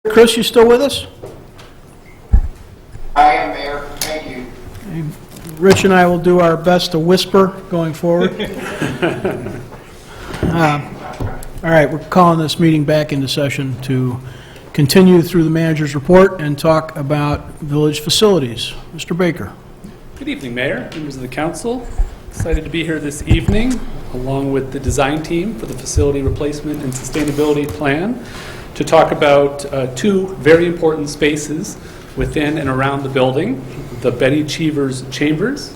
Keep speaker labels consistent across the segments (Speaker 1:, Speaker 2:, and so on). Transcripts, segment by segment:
Speaker 1: Chris, you still with us?
Speaker 2: I am, Mayor. Thank you.
Speaker 1: Rich and I will do our best to whisper going forward. All right, we're calling this meeting back into session to continue through the manager's report and talk about village facilities. Mr. Baker.
Speaker 3: Good evening, Mayor, members of the council. Excited to be here this evening along with the design team for the facility replacement and sustainability plan to talk about two very important spaces within and around the building, the Betty Cheever's Chambers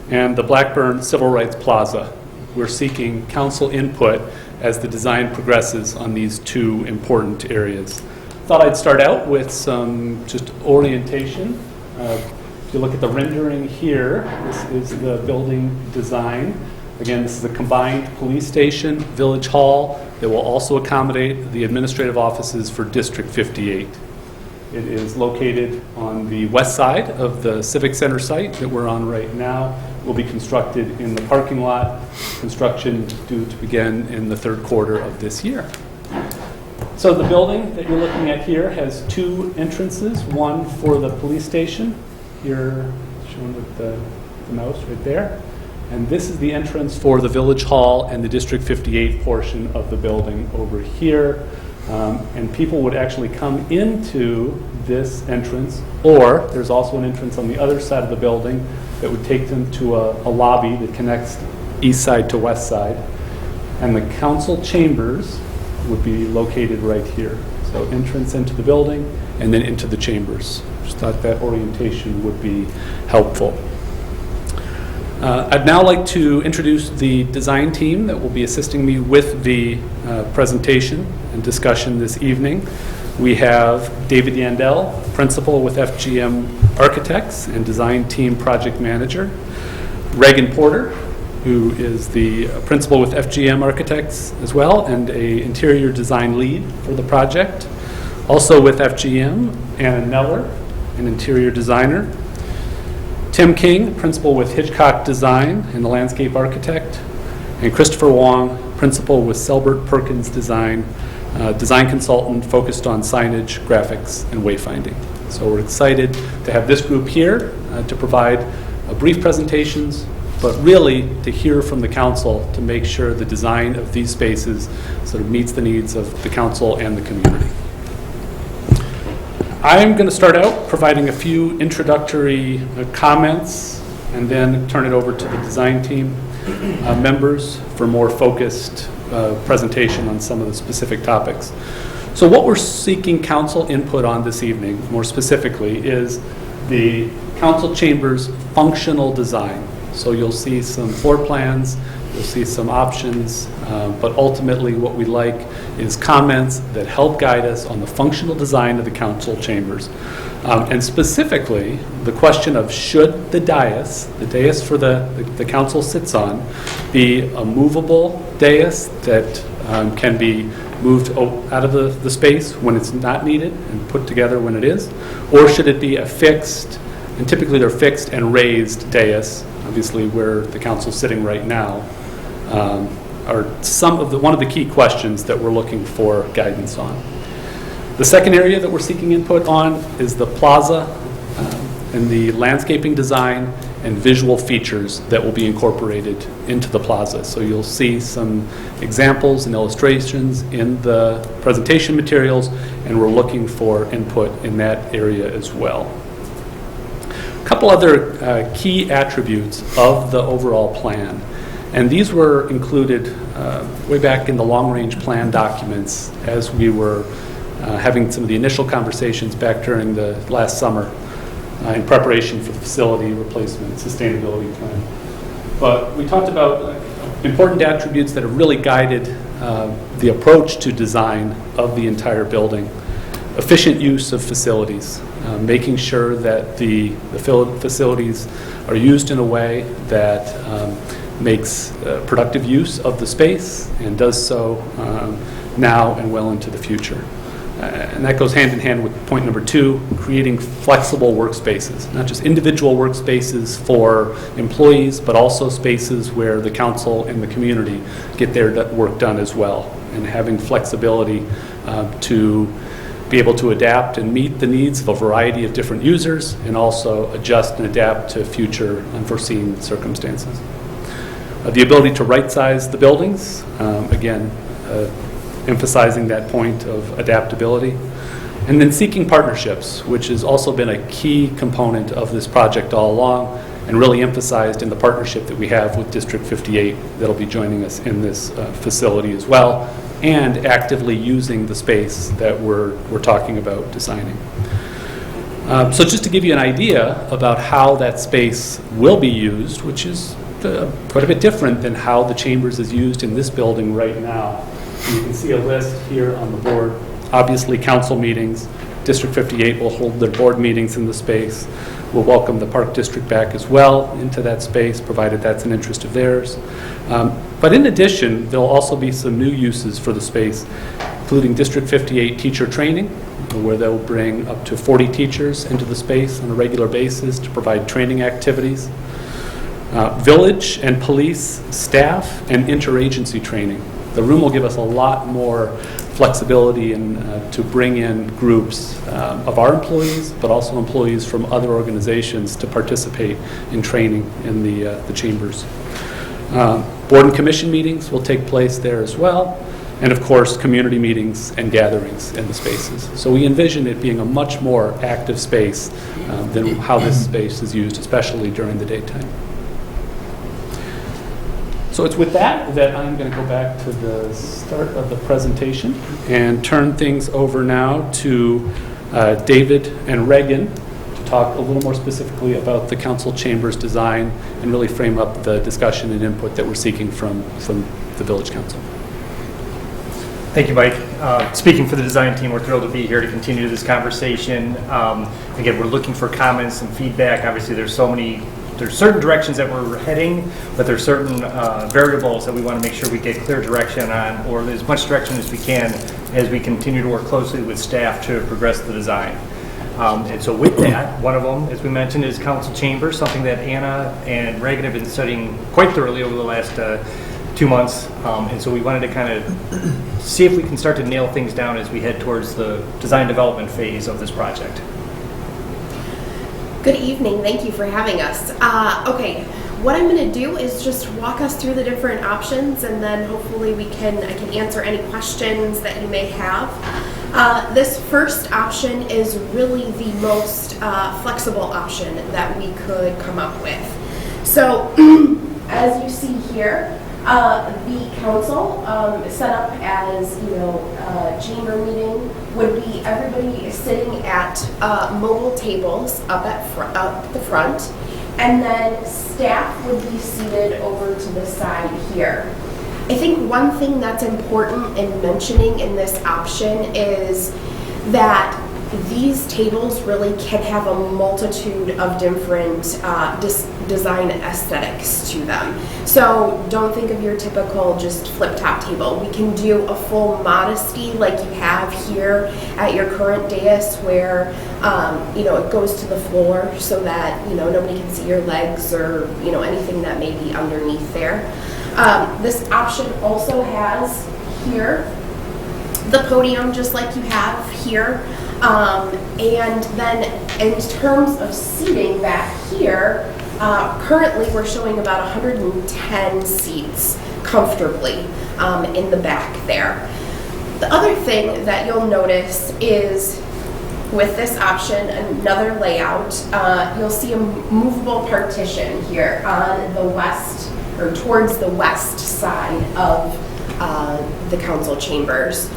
Speaker 3: and the Blackburn Civil Rights Plaza. We're seeking council input as the design progresses on these two important areas. Thought I'd start out with some just orientation. If you look at the rendering here, this is the building design. Again, this is a combined police station, village hall that will also accommodate the administrative offices for District 58. It is located on the west side of the Civic Center site that we're on right now. Will be constructed in the parking lot. Construction due to begin in the third quarter of this year. So the building that you're looking at here has two entrances, one for the police station, here shown with the mouse right there. And this is the entrance for the Village Hall and the District 58 portion of the building over here. And people would actually come into this entrance, or there's also an entrance on the other side of the building that would take them to a lobby that connects east side to west side. And the council chambers would be located right here. So entrance into the building and then into the chambers. Just thought that orientation would be helpful. I'd now like to introduce the design team that will be assisting me with the presentation and discussion this evening. We have David Yandel, principal with FGM Architects and design team project manager. Reagan Porter, who is the principal with FGM Architects as well and a interior design lead for the project. Also with FGM, Anna Neller, an interior designer. Tim King, principal with Hitchcock Design and the landscape architect, and Christopher Wong, principal with Selbert Perkins Design, design consultant focused on signage, graphics, and wayfinding. So we're excited to have this group here to provide brief presentations, but really to hear from the council to make sure the design of these spaces sort of meets the needs of the council and the community. I'm going to start out providing a few introductory comments and then turn it over to the design team members for more focused presentation on some of the specific topics. So what we're seeking council input on this evening, more specifically, is the council chambers functional design. So you'll see some floor plans, you'll see some options, but ultimately what we like is comments that help guide us on the functional design of the council chambers. And specifically, the question of should the dais for the council sits on, be a movable dais that can be moved out of the space when it's not needed and put together when it is, or should it be a fixed, and typically they're fixed and raised dais, obviously where the council's sitting right now, are one of the key questions that we're looking for guidance on. The second area that we're seeking input on is the plaza and the landscaping design and visual features that will be incorporated into the plaza. So you'll see some examples and illustrations in the presentation materials, and we're looking for input in that area as well. A couple other key attributes of the overall plan. And these were included way back in the long-range plan documents as we were having some of the initial conversations back during the last summer in preparation for the facility replacement sustainability plan. But we talked about important attributes that have really guided the approach to design of the entire building. Efficient use of facilities, making sure that the facilities are used in a way that makes productive use of the space and does so now and well into the future. And that goes hand in hand with point number 2, creating flexible workspaces, not just individual workspaces for employees, but also spaces where the council and the community get their work done as well, and having flexibility to be able to adapt and meet the needs of a variety of different users, and also adjust and adapt to future unforeseen circumstances. The ability to right-size the buildings, again, emphasizing that point of adaptability. And then seeking partnerships, which has also been a key component of this project all along, and really emphasized in the partnership that we have with District 58 that'll be joining us in this facility as well, and actively using the space that we're talking about designing. So just to give you an idea about how that space will be used, which is quite a bit different than how the Chambers is used in this building right now. You can see a list here on the board. Obviously, council meetings. District 58 will hold their board meetings in the space. We'll welcome the Park District back as well into that space, provided that's an interest of theirs. But in addition, there'll also be some new uses for the space, including District 58 teacher training, where they'll bring up to 40 teachers into the space on a regular basis to provide training activities. Village and police staff and interagency training. The room will give us a lot more flexibility to bring in groups of our employees, but also employees from other organizations to participate in training in the Chambers. Board and commission meetings will take place there as well, and of course community meetings and gatherings in the spaces. So we envision it being a much more active space than how this space is used, especially during the daytime. So it's with that I'm going to go back to the start of the presentation and turn things over now to David and Reagan to talk a little more specifically about the council chambers design and really frame up the discussion and input that we're seeking from the Village Council.
Speaker 2: Thank you, Mike. Speaking for the design team, we're thrilled to be here to continue this conversation. Again, we're looking for comments and feedback. Obviously, there's certain directions that we're heading, but there's certain variables that we want to make sure we get clear direction on, or as much direction as we can as we continue to work closely with staff to progress the design. And so with that, one of them, as we mentioned, is council chambers, something that Anna and Reagan have been studying quite thoroughly over the last 2 months. And so we wanted to kind of see if we can start to nail things down as we head towards the design development phase of this project.
Speaker 4: Good evening. Thank you for having us. Okay, what I'm going to do is just walk us through the different options, and then hopefully I can answer any questions that you may have. This first option is really the most flexible option that we could come up with. So, as you see here, the council set up as, a chamber meeting would be everybody sitting at mobile tables up at the front, and then staff would be seated over to the side here. I think one thing that's important in mentioning in this option is that these tables really can have a multitude of different design aesthetics to them. So don't think of your typical just flip-top table. We can do a full modesty like you have here at your current dais, where it goes to the floor so that nobody can see your legs or anything that may be underneath there. This option also has here the podium just like you have here. And then in terms of seating back here, currently we're showing about 110 seats comfortably in the back there. The other thing that you'll notice is with this option, another layout, you'll see a movable partition here on the west, or towards the west side of the council chambers.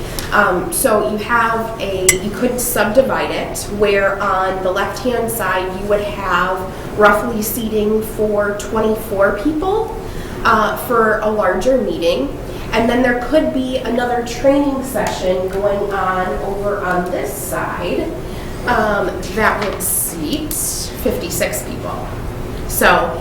Speaker 4: So you could subdivide it, where on the left-hand side you would have roughly seating for 24 people for a larger meeting. And then there could be another training session going on over on this side that would seat 56 people. So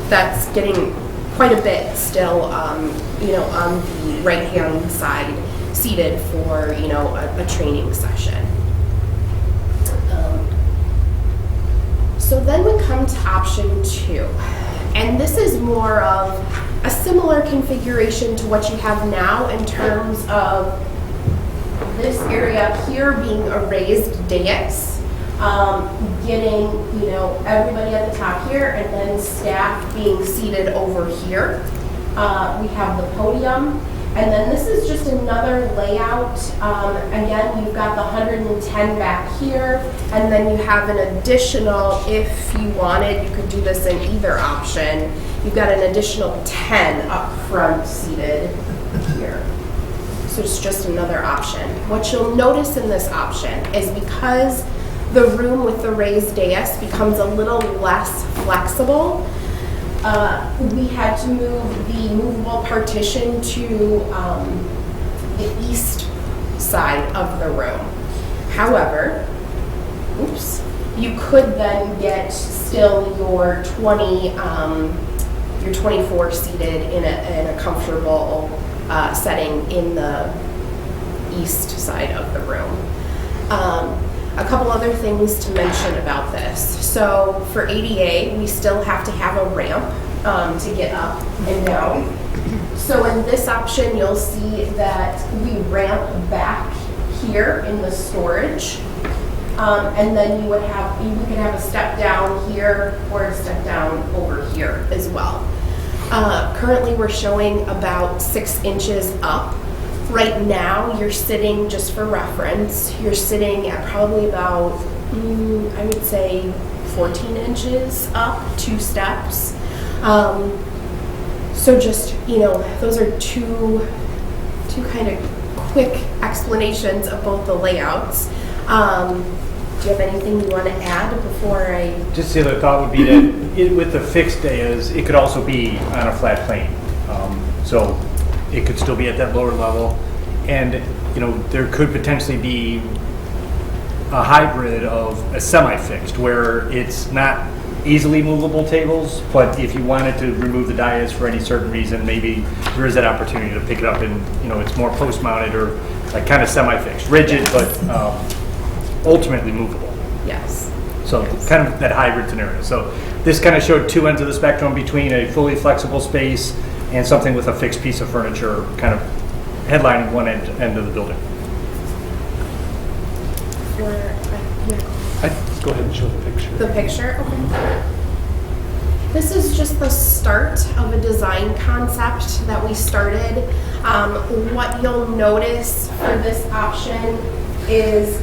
Speaker 4: that's getting quite a bit still, on the right-hand side, seated for, a training session. So then we come to option 2, and this is more of a similar configuration to what you have now in terms of this area here being a raised dais, getting, you know, everybody at the top here, and then staff being seated over here. We have the podium, and then this is just another layout. Again, you've got the 110 back here, and then you have an additional, if you wanted, you could do this in either option. You've got an additional 10 up front seated here. So it's just another option. What you'll notice in this option is because the room with the raised dais becomes a little less flexible, we had to move the movable partition to the east side of the room. However, oops, you could then get still your 24 seated in a comfortable setting in the east side of the room. A couple other things to mention about this. So for ADA, we still have to have a ramp to get up and down. So in this option, you'll see that we ramp back here in the storage. And then you could have a step down here or a step down over here as well. Currently, we're showing about 6 inches up. Right now, you're sitting, just for reference, you're sitting at probably about, I would say, 14 inches up, 2 steps. So just, you know, those are two kind of quick explanations of both the layouts. Do you have anything you want to add before I?
Speaker 2: Just the other thought would be that with the fixed dais, it could also be on a flat plane. So it could still be at that lower level. And, you know, there could potentially be a hybrid of a semi-fixed where it's not easily movable tables, but if you wanted to remove the dais for any certain reason, maybe there is that opportunity to pick it up and, you know, it's more post-mounted or like kind of semi-fixed, rigid, but ultimately movable.
Speaker 4: Yes.
Speaker 2: So
Speaker 4: yes.
Speaker 2: Kind of that hybrid scenario. So this kind of showed 2 ends of the spectrum between a fully flexible space and something with a fixed piece of furniture kind of headlining one end of the building.
Speaker 3: Go ahead and show the picture.
Speaker 4: The picture? Okay. This is just the start of a design concept that we started. What you'll notice for this option is,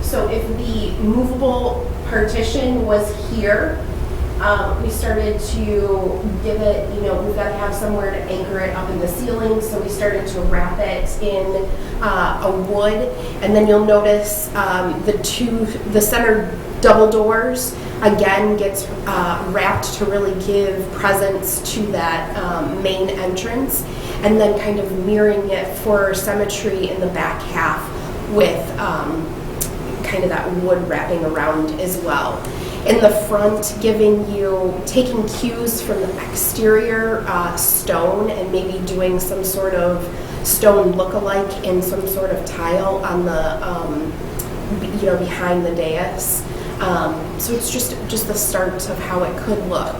Speaker 4: so if the movable partition was here, we started to give it, you know, we've got to have somewhere to anchor it up in the ceiling, so we started to wrap it in a wood, and then you'll notice the center double doors again gets wrapped to really give presence to that main entrance, and then kind of mirroring it for symmetry in the back half with kind of that wood wrapping around as well. In the front, taking cues from the exterior stone and maybe doing some sort of stone look-alike in some sort of tile on the, you know, behind the dais. So it's just the start of how it could look.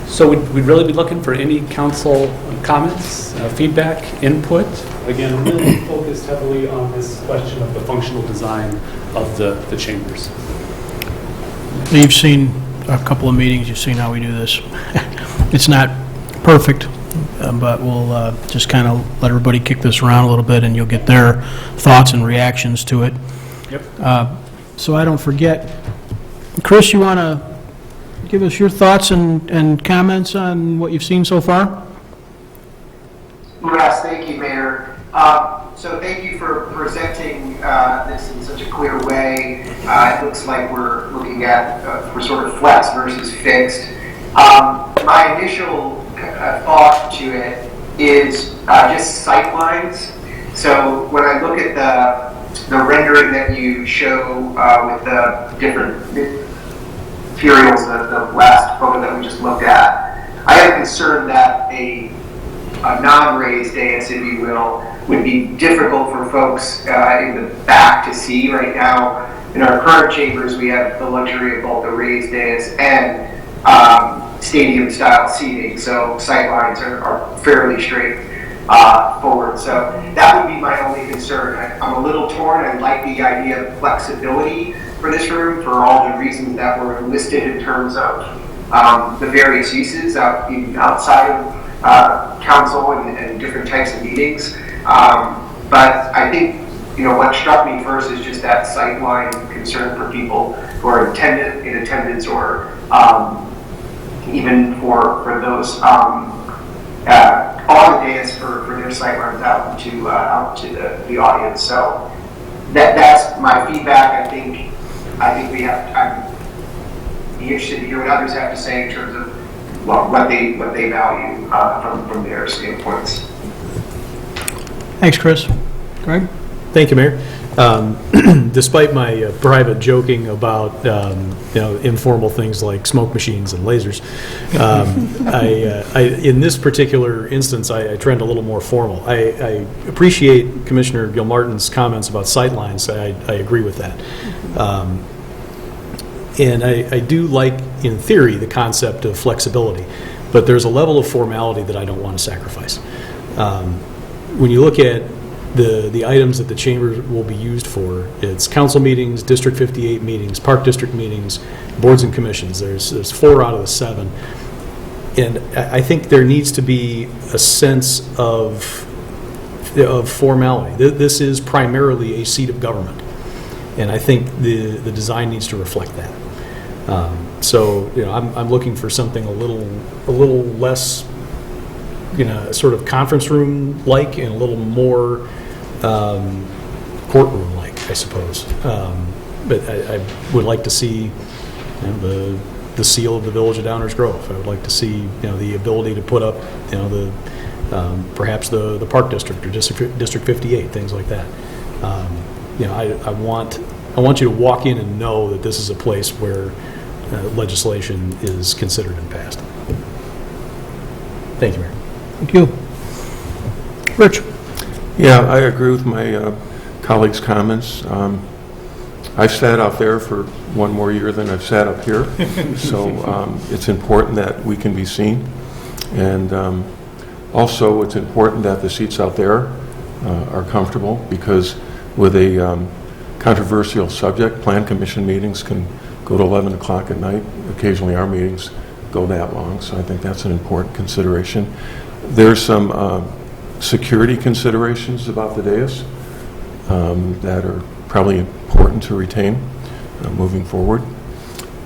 Speaker 3: So we'd really be looking for any council comments, feedback, input. Again, really focused heavily on this question of the functional design of the chambers.
Speaker 1: You've seen a couple of meetings, you've seen how we do this. It's not perfect, but we'll just kind of let everybody kick this around a little bit, and you'll get their thoughts and reactions to it.
Speaker 2: Yep.
Speaker 1: So I don't forget, Chris, you want to give us your thoughts and comments on what you've seen so far?
Speaker 5: Yes, thank you, Mayor. So thank you for presenting this in such a clear way. It looks like we're looking at we're sort of flex versus fixed. My initial thought to it is just sight lines. So when I look at the rendering that you show with the different materials, the last photo that we just looked at, I am concerned that a non-raised dais, if you will, would be difficult for folks in the back to see. Right now, in our current chambers, we have the luxury of both the raised dais and stadium-style seating, so sight lines are fairly straight. forward. So that would be my only concern. I'm a little torn. I like the idea of flexibility for this room for all the reasons that were listed in terms of the various uses even outside of council and different types of meetings. But I think, what struck me first is just that sightline concern for people who are in attendance or even for those on the dais for their sight runs out to the audience. So that's my feedback. I think I'd be interested to hear what others have to say in terms of what they value from their standpoints.
Speaker 1: Thanks, Chris. Greg?
Speaker 6: Thank you, Mayor. Despite my private joking about informal things like smoke machines and lasers, in this particular instance, I trend a little more formal. I appreciate Commissioner Gilmartin's comments about sightlines. I agree with that. And I do like, in theory, the concept of flexibility, but there's a level of formality that I don't want to sacrifice. When you look at the items that the chamber will be used for, it's council meetings, District 58 meetings, Park District meetings, boards and commissions. There's 4 out of the 7. And I think there needs to be a sense of formality. This is primarily a seat of government. And I think the design needs to reflect that. So I'm looking for something a little less, sort of conference room like, and a little more courtroom like, I suppose. But I would like to see the seal of the Village of Downers Grove. I would like to see the ability to put up perhaps the Park District or District 58, things like that. I want you to walk in and know that this is a place where legislation is considered and passed. Thank you, Mayor.
Speaker 1: Thank you. Rich?
Speaker 7: Yeah, I agree with my colleagues' comments. I've sat out there for one more year than I've sat up here, so it's important that we can be seen. And also, it's important that the seats out there are comfortable, because with a controversial subject, Plan Commission meetings can go to 11 o'clock at night. Occasionally our meetings go that long, so I think that's an important consideration. There's some security considerations about the dais that are probably important to retain moving forward.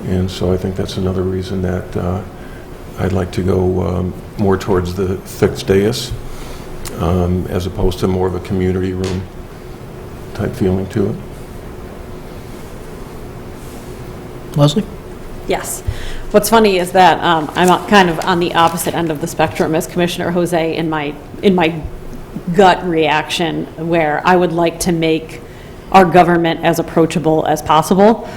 Speaker 7: And so I think that's another reason that I'd like to go more towards the fixed dais as opposed to more of a community room type feeling to it.
Speaker 1: Leslie?
Speaker 8: Yes. What's funny is that I'm kind of on the opposite end of the spectrum as Commissioner Jose in my gut reaction, where I would like to make our government as approachable as possible.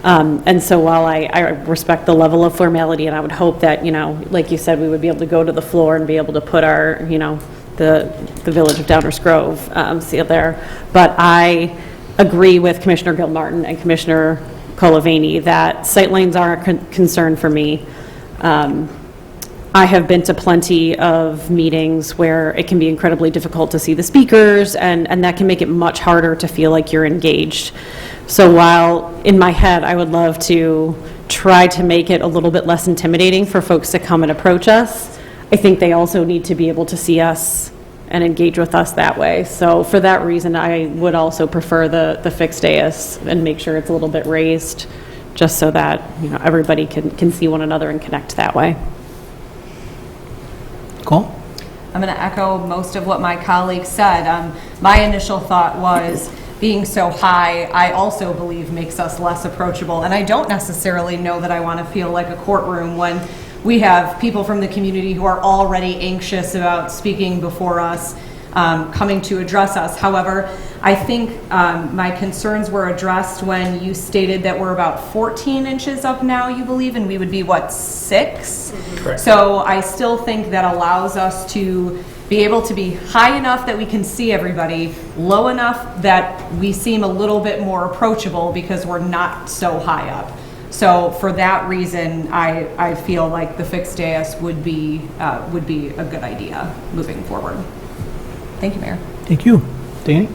Speaker 8: And so while I respect the level of formality, and I would hope that, like you said, we would be able to go to the floor and be able to put our, the Village of Downers Grove seal there. But I agree with Commissioner Gilmartin and Commissioner Colavini that sightlines are a concern for me. I have been to plenty of meetings where it can be incredibly difficult to see the speakers, and that can make it much harder to feel like you're engaged. So while in my head I would love to try to make it a little bit less intimidating for folks to come and approach us, I think they also need to be able to see us and engage with us that way. So for that reason, I would also prefer the fixed dais and make sure it's a little bit raised, just so that everybody can see one another and connect that way.
Speaker 1: Cool.
Speaker 9: I'm going to echo most of what my colleagues said. My initial thought was, being so high, I also believe makes us less approachable. And I don't necessarily know that I want to feel like a courtroom when we have people from the community who are already anxious about speaking before us, coming to address us. However, I think my concerns were addressed when you stated that we're about 14 inches up now, you believe, and we would be, 6?
Speaker 2: Correct.
Speaker 9: So I still think that allows us to be able to be high enough that we can see everybody, low enough that we seem a little bit more approachable because we're not so high up. So for that reason, I feel like the fixed dais would be a good idea moving forward. Thank you, Mayor.
Speaker 1: Thank you. Danny?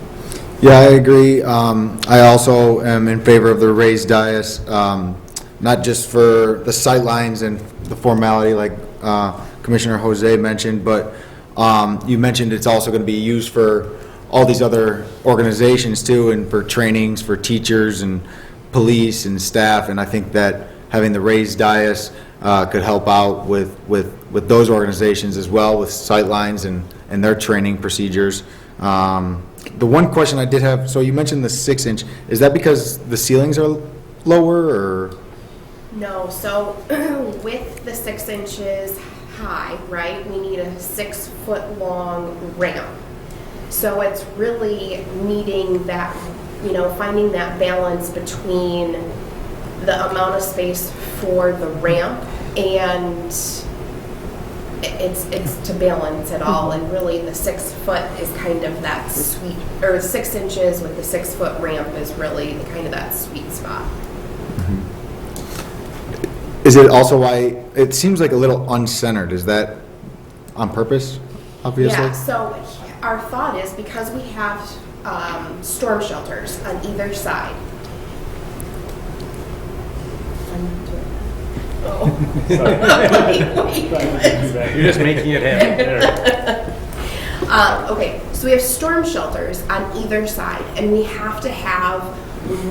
Speaker 10: Yeah, I agree. I also am in favor of the raised dais, not just for the sight lines and the formality like Commissioner Jose mentioned, but you mentioned it's also going to be used for all these other organizations too, and for trainings for teachers and police and staff, and I think that having the raised dais could help out with those organizations as well, with sight lines and their training procedures. The one question I did have, so you mentioned the 6-inch, is that because the ceilings are lower, or?
Speaker 4: No, so with the 6 inches high, right, we need a 6-foot-long ramp. So it's really needing that, finding that balance between the amount of space for the ramp and it's to balance it all, and really the 6 foot is kind of that sweet, or 6 inches with the 6-foot ramp is really kind of that sweet spot.
Speaker 10: Is it also why, it seems like a little uncentered, is that on purpose, obviously?
Speaker 4: Yeah, so our thought is because we have storm shelters on either side. Oh.
Speaker 2: You're just making it happen.
Speaker 4: Okay, so we have storm shelters on either side, and we have to have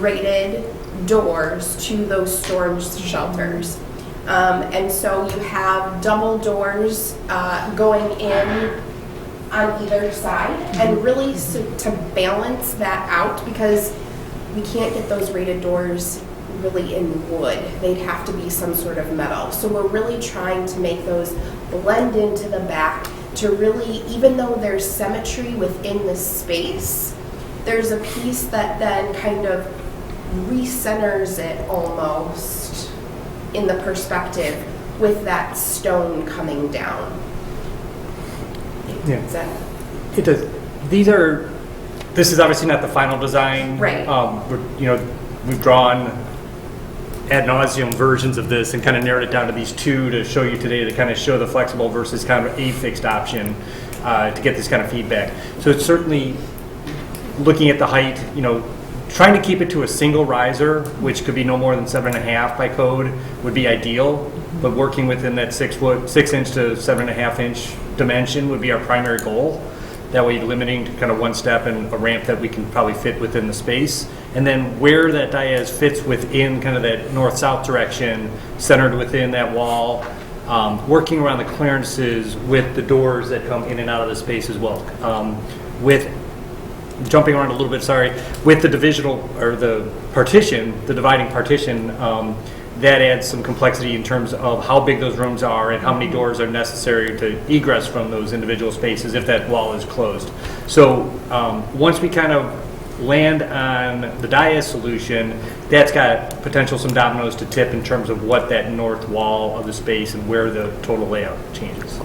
Speaker 4: rated doors to those storm shelters. And so you have double doors going in on either side, and really to balance that out, because we can't get those rated doors really in wood. They'd have to be some sort of metal. So we're really trying to make those blend into the back to really, even though there's symmetry within the space, there's a piece that then kind of recenters it almost in the perspective with that stone coming down.
Speaker 2: Yeah. It does. This is obviously not the final design.
Speaker 4: Right.
Speaker 2: We've drawn ad nauseum versions of this and kind of narrowed it down to these two to show you today, to kind of show the flexible versus kind of a fixed option to get this kind of feedback. So it's certainly looking at the height, trying to keep it to a single riser, which could be no more than 7.5 by code, would be ideal. But working within that 6 inch to 7.5 inch dimension would be our primary goal. That way, limiting to kind of one step and a ramp that we can probably fit within the space. And then where that dais fits within kind of that north-south direction, centered within that wall, working around the clearances with the doors that come in and out of the space as well. Jumping around a little bit, with the divisional, or the partition, the dividing partition, that adds some complexity in terms of how big those rooms are and how many doors are necessary to egress from those individual spaces if that wall is closed. So once we kind of land on the dais solution, that's got potential some dominoes to tip in terms of what that north wall of the space and where the total layout changes.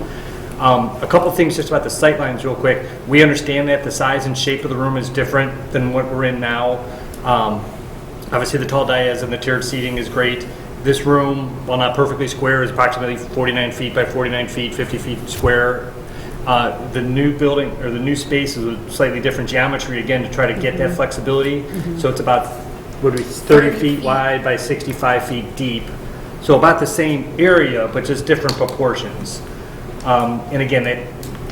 Speaker 2: A couple things just about the sight lines real quick. We understand that the size and shape of the room is different than what we're in now. Obviously the tall dais and the tiered seating is great. This room, while not perfectly square, is approximately 49 feet by 49 feet, 50 feet square. The new building, or the new space, is a slightly different geometry, again, to try to get that flexibility. So it's about, 30 feet wide by 65 feet deep. So about the same area, but just different proportions. And again, it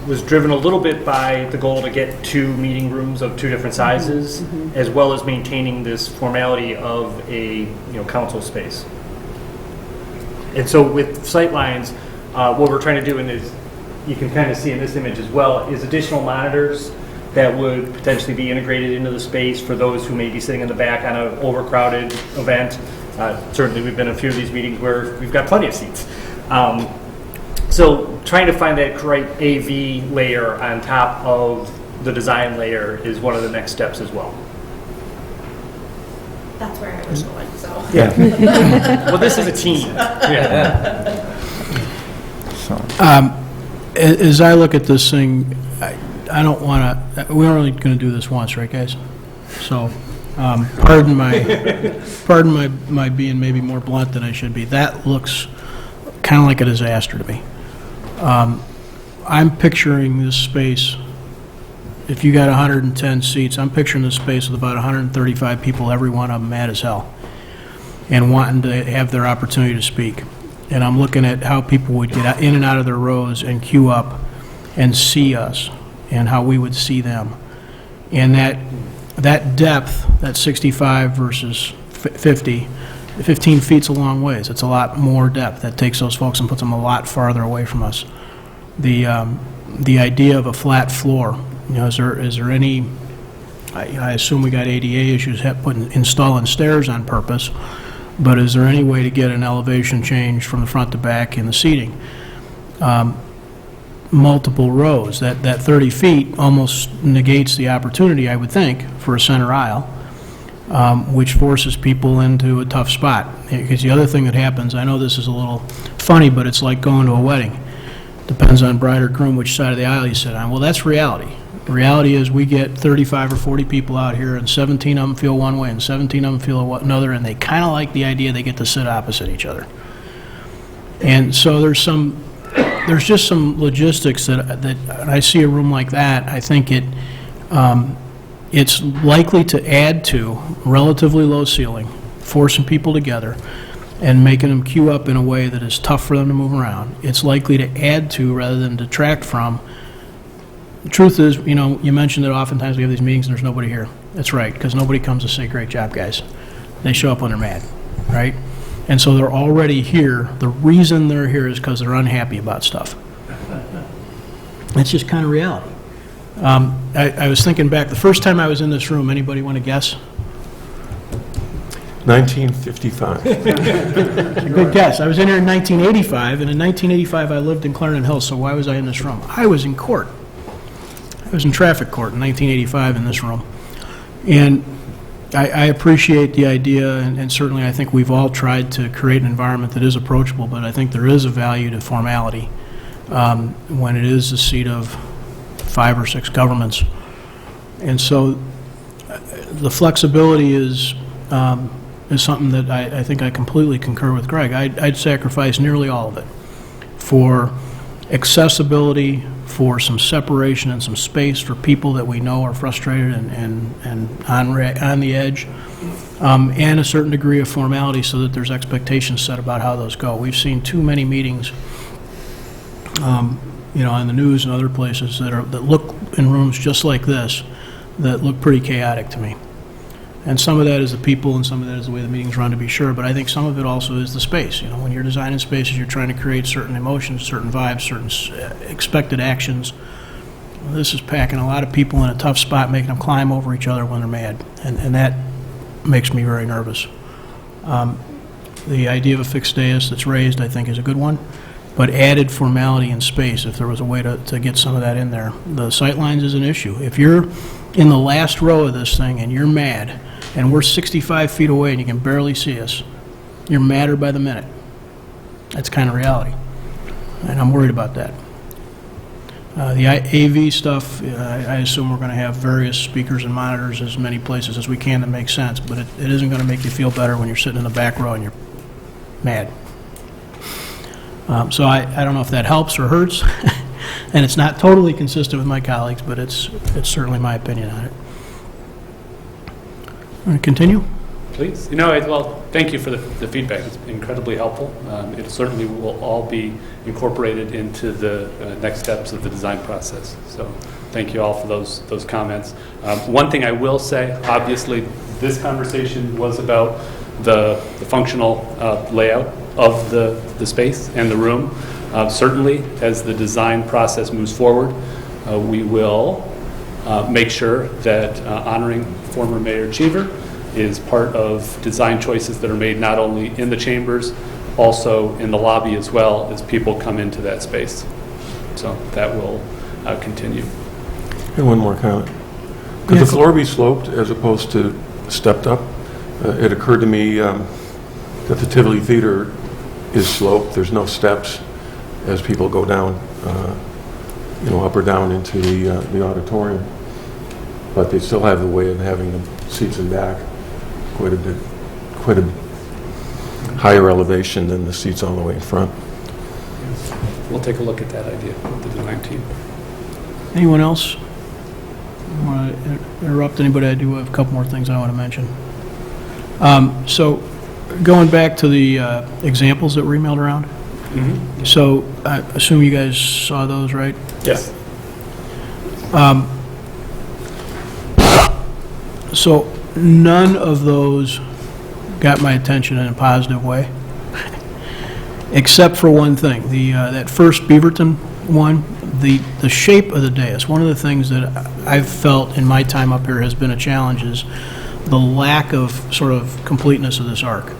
Speaker 2: was driven a little bit by the goal to get 2 meeting rooms of 2 different sizes, as well as maintaining this formality of a council space. And so with sight lines, what we're trying to do, and is you can kind of see in this image as well, is additional monitors that would potentially be integrated into the space for those who may be sitting in the back on an overcrowded event. Certainly we've been in a few of these meetings where we've got plenty of seats. So trying to find that right AV layer on top of the design layer is one of the next steps as well.
Speaker 4: That's where I was going, so.
Speaker 2: Yeah. Well, this is a team. Yeah.
Speaker 1: As I look at this thing, I don't want to, we're only going to do this once, right, guys? So, pardon my being maybe more blunt than I should be. That looks kind of like a disaster to me. I'm picturing this space if you got 110 seats, I'm picturing this space with about 135 people, every one of them mad as hell, and wanting to have their opportunity to speak. And I'm looking at how people would get in and out of their rows and queue up and see us, and how we would see them. And that depth, that 65 versus 50, 15 feet's a long ways. It's a lot more depth. That takes those folks and puts them a lot farther away from us. The idea of a flat floor, you know, is there any, I assume we got ADA issues, installing stairs on purpose, but is there any way to get an elevation change from the front to back in the seating? Multiple rows. That 30 feet almost negates the opportunity, I would think, for a center aisle, which forces people into a tough spot. Because the other thing that happens, I know this is a little funny, but it's like going to a wedding. Depends on bride or groom which side of the aisle you sit on. Well, that's reality. The reality is we get 35 or 40 people out here, and 17 of them feel one way, and 17 of them feel another, and they kind of like the idea they get to sit opposite each other. And so there's just some logistics that when I see a room like that, I think it's likely to add to relatively low ceiling, forcing people together, and making them queue up in a way that is tough for them to move around. It's likely to add to rather than detract from. The truth is, you know, you mentioned that oftentimes we have these meetings and there's nobody here. That's right, because nobody comes to say, great job, guys. They show up when they're mad, right? And so they're already here. The reason they're here is because they're unhappy about stuff. It's just kind of reality. I was thinking back, the first time I was in this room, anybody want to guess?
Speaker 7: 1955.
Speaker 1: Good guess. I was in here in 1985, and in 1985 I lived in Clarendon Hills, so why was I in this room? I was in court. I was in traffic court in 1985 in this room. And I appreciate the idea, and certainly I think we've all tried to create an environment that is approachable, but I think there is a value to formality when it is the seat of 5 or 6 governments. And so the flexibility is something that I think I completely concur with Greg. I'd sacrifice nearly all of it for accessibility, for some separation and some space for people that we know are frustrated and on the edge, and a certain degree of formality so that there's expectations set about how those go. We've seen too many meetings, you know, in the news and other places that look in rooms just like this that look pretty chaotic to me. And some of that is the people, and some of that is the way the meetings run, to be sure, but I think some of it also is the space. You know, when you're designing spaces, you're trying to create certain emotions, certain vibes, certain expected actions. This is packing a lot of people in a tough spot, making them climb over each other when they're mad, and that makes me very nervous. The idea of a fixed dais that's raised, I think, is a good one, but added formality and space, if there was a way to get some of that in there. The sightlines is an issue. If you're in the last row of this thing and you're mad, and we're 65 feet away and you can barely see us, you're madder by the minute. That's kind of reality, and I'm worried about that. The AV stuff, I assume we're going to have various speakers and monitors as many places as we can that make sense, but it isn't going to make you feel better when you're sitting in the back row and you're mad. So I don't know if that helps or hurts, and it's not totally consistent with my colleagues, but it's certainly my opinion on it. Want to continue?
Speaker 3: Please. Well, thank you for the feedback. It's incredibly helpful. It certainly will all be incorporated into the next steps of the design process. So thank you all for those comments. One thing I will say, obviously, this conversation was about the functional layout of the space and the room. Certainly, as the design process moves forward, we will make sure that honoring former Mayor Cheever is part of design choices that are made not only in the chambers, also in the lobby as well as people come into that space. So that will continue.
Speaker 7: And one more comment. Could the floor be sloped as opposed to stepped up? It occurred to me that the Tivoli Theater is sloped. There's no steps as people go down, up or down into the auditorium. But they still have the way of having the seats in back quite a higher elevation than the seats all the way in front.
Speaker 3: We'll take a look at that idea with the design team.
Speaker 1: Anyone else? want to interrupt anybody. I do have a couple more things I want to mention. So going back to the examples that were emailed around. So I assume you guys saw those, right?
Speaker 3: Yes.
Speaker 1: So none of those got my attention in a positive way, except for one thing. That first Beaverton one, the shape of the dais. One of the things that I've felt in my time up here has been a challenge is the lack of sort of completeness of this arc.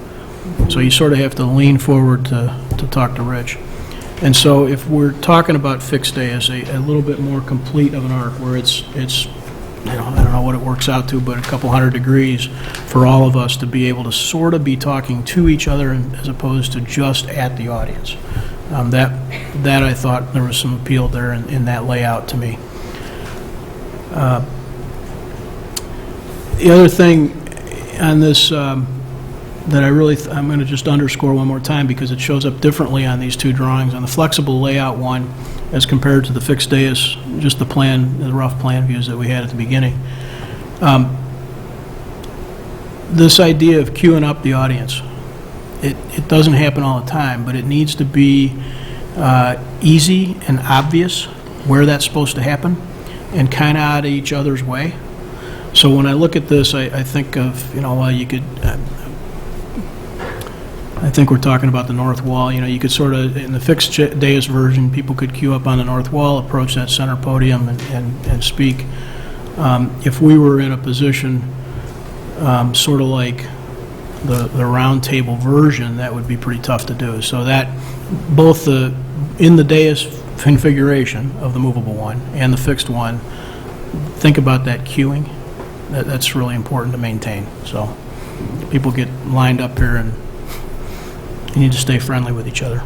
Speaker 1: So you sort of have to lean forward to talk to Rich. And so if we're talking about fixed dais, a little bit more complete of an arc where it's I don't know what it works out to, but a couple hundred degrees for all of us to be able to sort of be talking to each other as opposed to just at the audience. That I thought there was some appeal there in that layout to me. The other thing on this that I'm going to just underscore one more time because it shows up differently on these two drawings. On the flexible layout one, as compared to the fixed dais, just the rough plan views that we had at the beginning. This idea of queuing up the audience, it doesn't happen all the time, but it needs to be easy and obvious where that's supposed to happen and kind of out of each other's way. So when I look at this, I think of, well, you could... I think we're talking about the north wall. You could sort of, in the fixed dais version, people could queue up on the north wall, approach that center podium and speak. If we were in a position sort of like the round table version, that would be pretty tough to do. So that, both in the dais configuration of the movable one and the fixed one, think about that queuing. That's really important to maintain. So people get lined up here and you need to stay friendly with each other.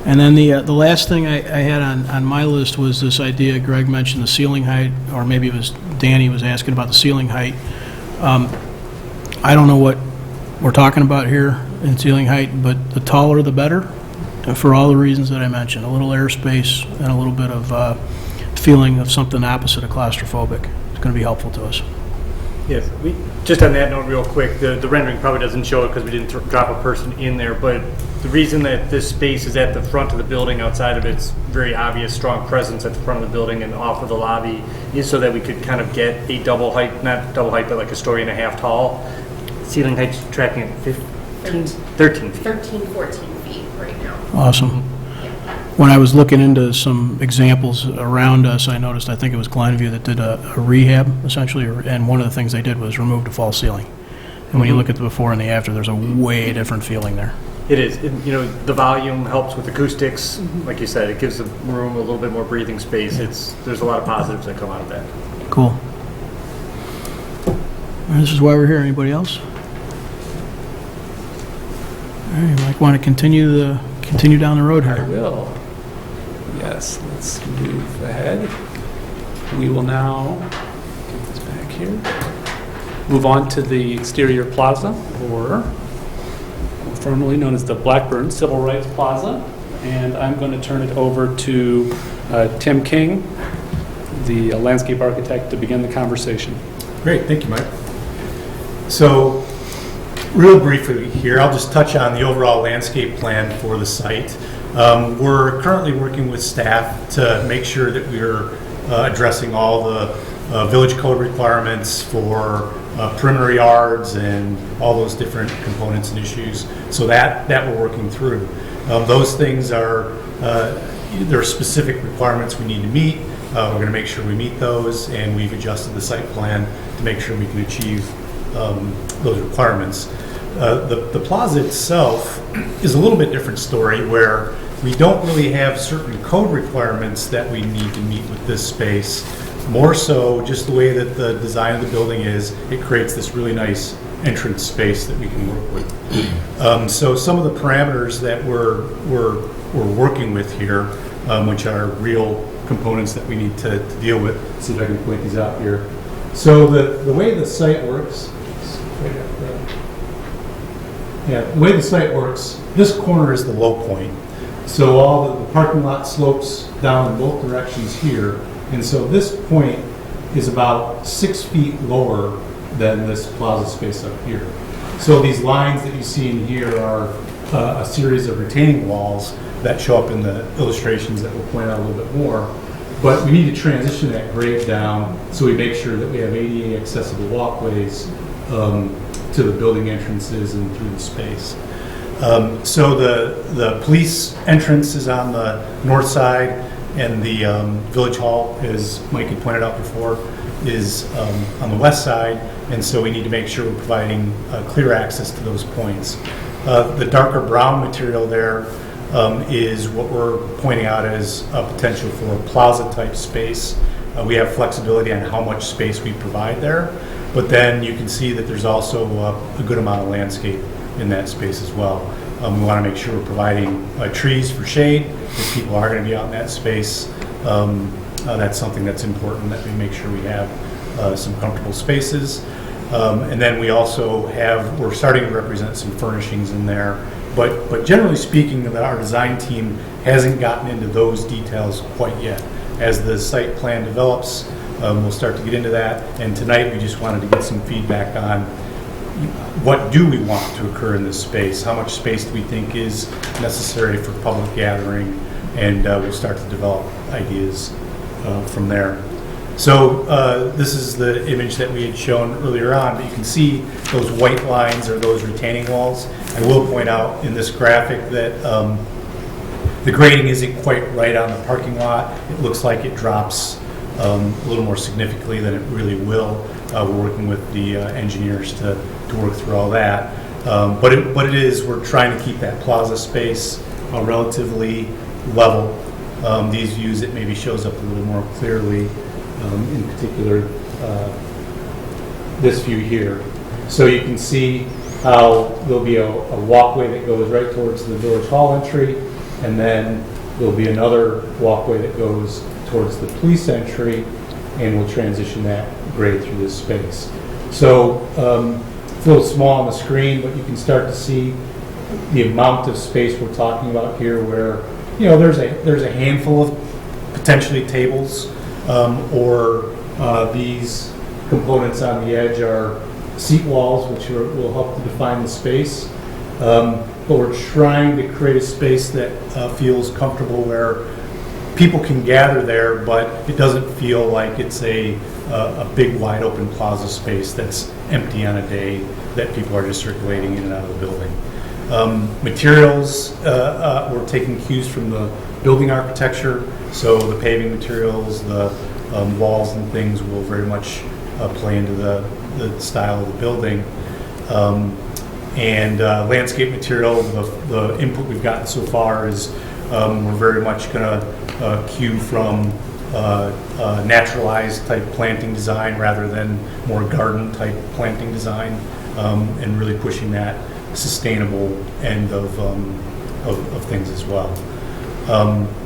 Speaker 1: And then the last thing I had on my list was this idea, Greg mentioned the ceiling height, or maybe it was Danny was asking about the ceiling height. I don't know what we're talking about here in ceiling height, but the taller the better, for all the reasons that I mentioned. A little airspace and a little bit of feeling of something opposite of claustrophobic. It's going to be helpful to us.
Speaker 2: Yes, just on that note real quick, the rendering probably doesn't show it because we didn't drop a person in there, but the reason that this space is at the front of the building, outside of its very obvious strong presence at the front of the building and off of the lobby, is so that we could kind of get a double height, not double height, but like a story and a half tall. Ceiling height's tracking at 13 feet.
Speaker 4: 13, 14 feet right now.
Speaker 1: Awesome. When I was looking into some examples around us, I noticed, I think it was Glenview that did a rehab, essentially, and one of the things they did was remove the false ceiling. And when you look at the before and the after, there's a way different feeling there.
Speaker 2: It is. The volume helps with acoustics. Like you said, it gives the room a little bit more breathing space. There's a lot of positives that come out of that.
Speaker 1: Cool. And this is why we're here. Anybody else? All right, you might want to continue down the road
Speaker 3: I
Speaker 1: here.
Speaker 3: will. Yes, let's move ahead. We will now, get this back here, move on to the exterior plaza, or more formally known as the Blackburn Civil Rights Plaza. And I'm going to turn it over to Tim King, the landscape architect, to begin the conversation.
Speaker 11: Great, thank you, Mike. So, real briefly here, I'll just touch on the overall landscape plan for the site. We're currently working with staff to make sure that we're addressing all the village code requirements for perimeter yards and all those different components and issues. So that we're working through. Those things are, there are specific requirements we need to meet. We're going to make sure we meet those, and we've adjusted the site plan to make sure we can achieve those requirements. The plaza itself is a little bit different story, where we don't really have certain code requirements that we need to meet with this space. More so, just the way that the design of the building is, it creates this really nice entrance space that we can work with. So some of the parameters that we're working with here, which are real components that we need to deal with. Let's see if I can point these out here. So the way the site works, the way the site works, this corner is the low point. So all the parking lot slopes down in both directions here, And so this point is about 6 feet lower than this plaza space up here. So these lines that you see in here are a series of retaining walls that show up in the illustrations that we'll point out a little bit more. But we need to transition that grade down so we make sure that we have ADA accessible walkways to the building entrances and through the space. So the police entrance is on the north side, and the village hall, as Mike had pointed out before, is on the west side, and so we need to make sure we're providing clear access to those points. The darker brown material there is what we're pointing out as a potential for a plaza-type space. We have flexibility on how much space we provide there, but then you can see that there's also a good amount of landscape in that space as well. We want to make sure we're providing trees for shade. If people are going to be out in that space, that's something that's important, that we make sure we have some comfortable spaces. And then we also we're starting to represent some furnishings in there. But generally speaking, our design team hasn't gotten into those details quite yet. As the site plan develops, we'll start to get into that. And tonight, we just wanted to get some feedback on what do we want to occur in this space? How much space do we think is necessary for public gathering? And we'll start to develop ideas from there. So this is the image that we had shown earlier on, but you can see those white lines are those retaining walls. I will point out in this graphic that the grading isn't quite right on the parking lot. It looks like it drops a little more significantly than it really will. We're working with the engineers to work through all that. But it is, we're trying to keep that plaza space relatively level. These views, it maybe shows up a little more clearly, in particular this view here. So you can see how there'll be a walkway that goes right towards the village hall entry, and then there'll be another walkway that goes towards the police entry, and we'll transition that grade through this space. So it's a little small on the screen, but you can start to see the amount of space we're talking about here, where there's a handful of potentially tables, or these components on the edge are seat walls, which will help to define the space. But we're trying to create a space that feels comfortable, where people can gather there, but it doesn't feel like it's a big wide open plaza space that's empty on a day that people are just circulating in and out of the building. Materials, we're taking cues from the building architecture, so the paving materials, the walls and things will very much play into the style of the building. And landscape material, the input we've gotten so far is we're very much going to cue from naturalized type planting design rather than more garden type planting design, and really pushing that sustainable end of things as well.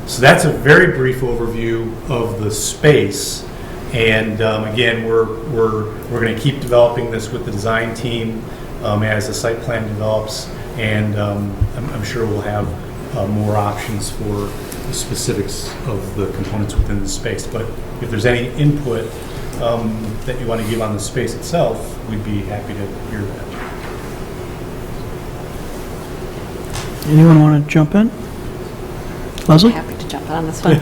Speaker 11: So that's a very brief overview of the space. And again, we're going to keep developing this with the design team as the site plan develops, and I'm sure we'll have more options for the specifics of the components within the space. But if there's any input that you want to give on the space itself, we'd be happy to hear that.
Speaker 1: Anyone want to jump in? Leslie?
Speaker 8: Happy to jump on this one.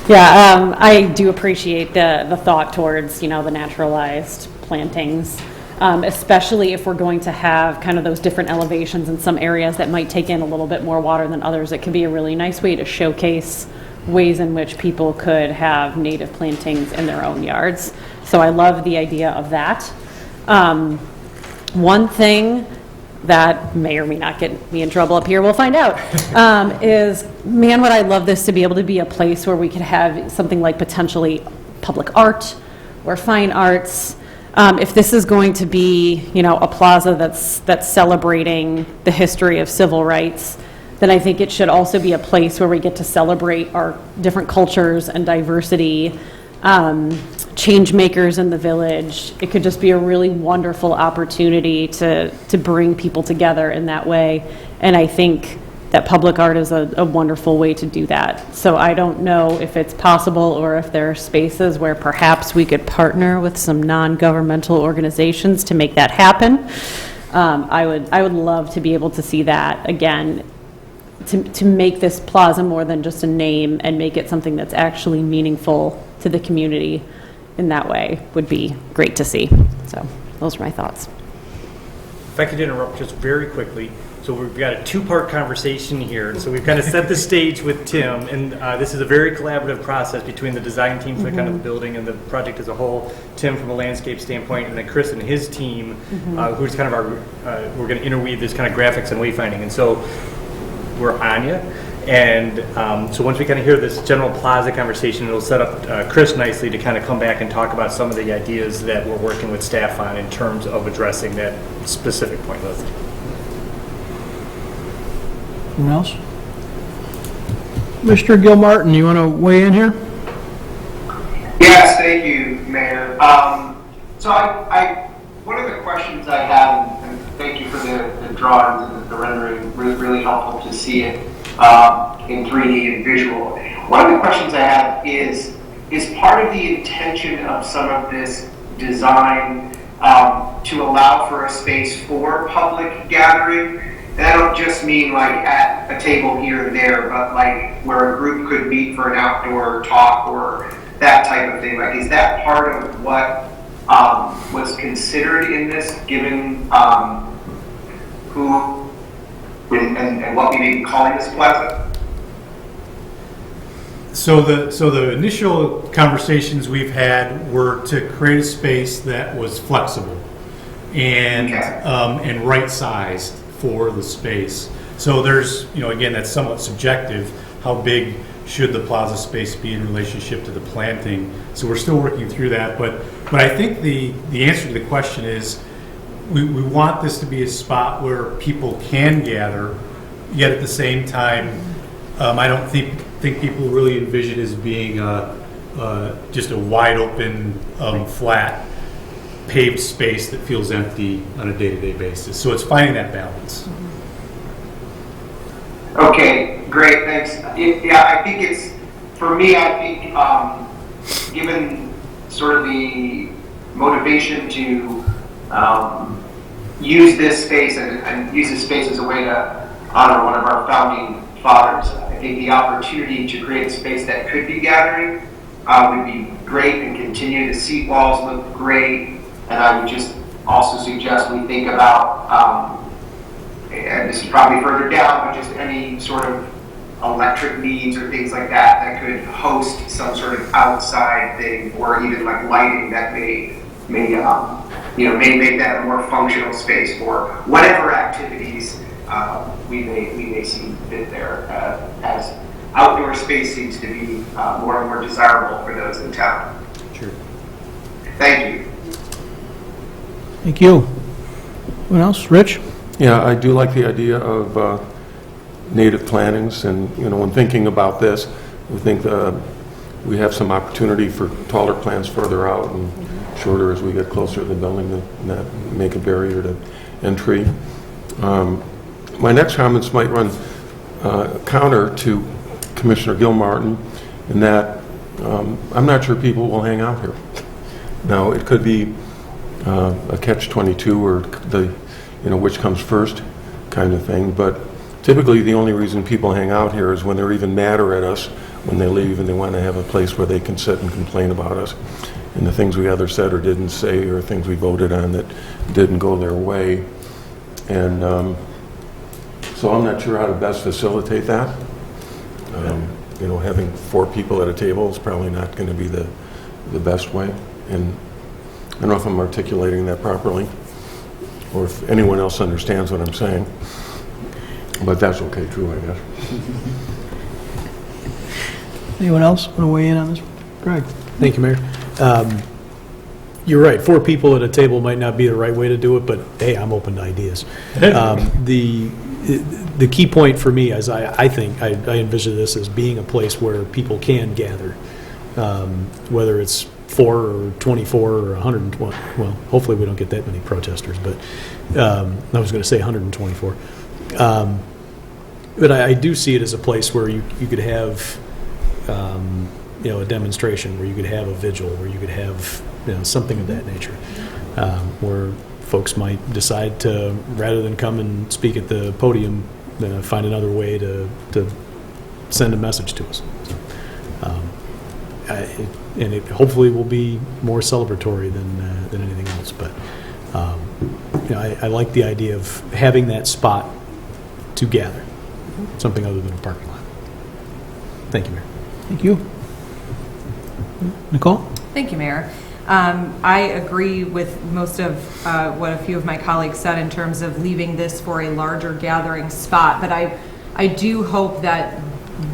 Speaker 8: I do appreciate the thought towards, the naturalized plantings, especially if we're going to have kind of those different elevations in some areas that might take in a little bit more water than others. It can be a really nice way to showcase ways in which people could have native plantings in their own yards. So I love the idea of that. One thing that may or may not get me in trouble up here, we'll find out, is, man, would I love this to be able to be a place where we could have something like potentially public art or fine arts. If this is going to be, a plaza that's celebrating the history of civil rights, then I think it should also be a place where we get to celebrate our different cultures and diversity, change makers in the village. It could just be a really wonderful opportunity to bring people together in that way. And I think public art is a wonderful way to do that. So I don't know if it's possible or if there are spaces where perhaps we could partner with some non-governmental organizations to make that happen. I would love to be able to see that again, to make this plaza more than just a name and make it something that's actually meaningful to the community in that way would be great to see. So those are my thoughts.
Speaker 2: If I could interrupt just very quickly. So we've got a two-part conversation here. So we've kind of set the stage with Tim, and this is a very collaborative process between the design team for kind of the building and the project as a whole, Tim from a landscape standpoint, and then Chris and his team, who's kind of our, we're going to interweave this kind of graphics and wayfinding. And so we're on you. And so once we kind of hear this general plaza conversation, it'll set up Chris nicely to kind of come back and talk about some of the ideas that we're working with staff on in terms of addressing that specific point list.
Speaker 1: Anyone else? Mr. Gilmartin, you want to weigh in here?
Speaker 5: Yes, thank you, Mayor. So one of the questions I have, and thank you for the drawings and the rendering, really helpful to see it in 3D and visual. One of the questions I have is part of the intention of some of this design to allow for a space for public gathering? And I don't just mean like at a table here and there, but like where a group could meet for an outdoor talk or that type of thing. Like, is that part of what was considered in this, given who and what we may be calling this plaza?
Speaker 11: So the initial conversations we've had were to create a space that was flexible and right-sized for the space. So there's, again, that's somewhat subjective. How big should the plaza space be in relationship to the planting? So we're still working through that. But I think the answer to the question is we want this to be a spot where people can gather, yet at the same time, I don't think people really envision it as being just a wide open, flat, paved space that feels empty on a day-to-day basis. So it's finding that balance.
Speaker 5: Okay, great, thanks. I think it's, for me, I think given sort of the motivation to use this space and use this space as a way to honor one of our founding fathers, I think the opportunity to create a space that could be gathering would be great, and continue. The seat walls look great. And I would just also suggest we think about, and this is probably further down, but just any sort of electric needs or things like that could host some sort of outside thing, or even like lighting that may make that a more functional space for whatever activities we may see fit there, as outdoor space seems to be more and more desirable for those in town.
Speaker 6: Sure.
Speaker 5: Thank you.
Speaker 1: Thank you. What else? Rich?
Speaker 7: Yeah, I do like the idea of native plantings, and when thinking about this, we think we have some opportunity for taller plants further out and shorter as we get closer to the building, and that make a barrier to entry. My next comments might run counter to Commissioner Gilmartin in that I'm not sure people will hang out here. Now, it could be a catch-22 or which comes first kind of thing, but typically the only reason people hang out here is when they're even madder at us when they leave and they want to have a place where they can sit and complain about us and the things we either said or didn't say, or things we voted on that didn't go their way. And so I'm not sure how to best facilitate that. Having 4 people at a table is probably not going to be the best way. And I don't know if I'm articulating that properly, or if anyone else understands what I'm saying, but that's okay too, I guess.
Speaker 1: Anyone else want to weigh in on this? Greg?
Speaker 6: Thank you, Mayor. You're right, 4 people at a table might not be the right way to do it, but hey, I'm open to ideas. The key point for me is I think I envision this as being a place where people can gather, whether it's 4 or 24 or 120. Well, hopefully we don't get that many protesters, but I was going to say 124. But I do see it as a place where you could have, a demonstration, where you could have a vigil, where you could have, something of that nature, where folks might decide to, rather than come and speak at the podium, find another way to send a message to us. And it hopefully will be more celebratory than anything else. But I like the idea of having that spot to gather, something other than a parking lot. Thank you, Mayor.
Speaker 1: Thank you. Nicole?
Speaker 9: Thank you, Mayor. I agree with most of what a few of my colleagues said in terms of leaving this for a larger gathering spot, but I do hope that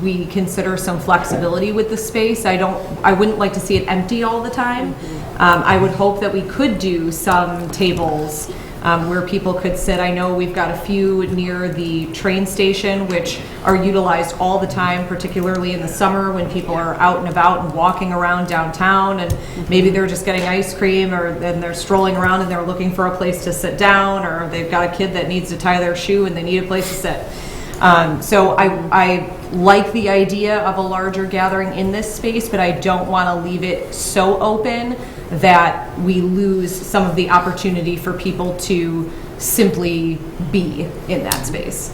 Speaker 9: we consider some flexibility with the space. I wouldn't like to see it empty all the time. I would hope that we could do some tables where people could sit. I know we've got a few near the train station, which are utilized all the time, particularly in the summer when people are out and about and walking around downtown, and maybe they're just getting ice cream, or then they're strolling around and they're looking for a place to sit down, or they've got a kid that needs to tie their shoe and they need a place to sit. So I like the idea of a larger gathering in this space, but I don't want to leave it so open that we lose some of the opportunity for people to simply be in that space.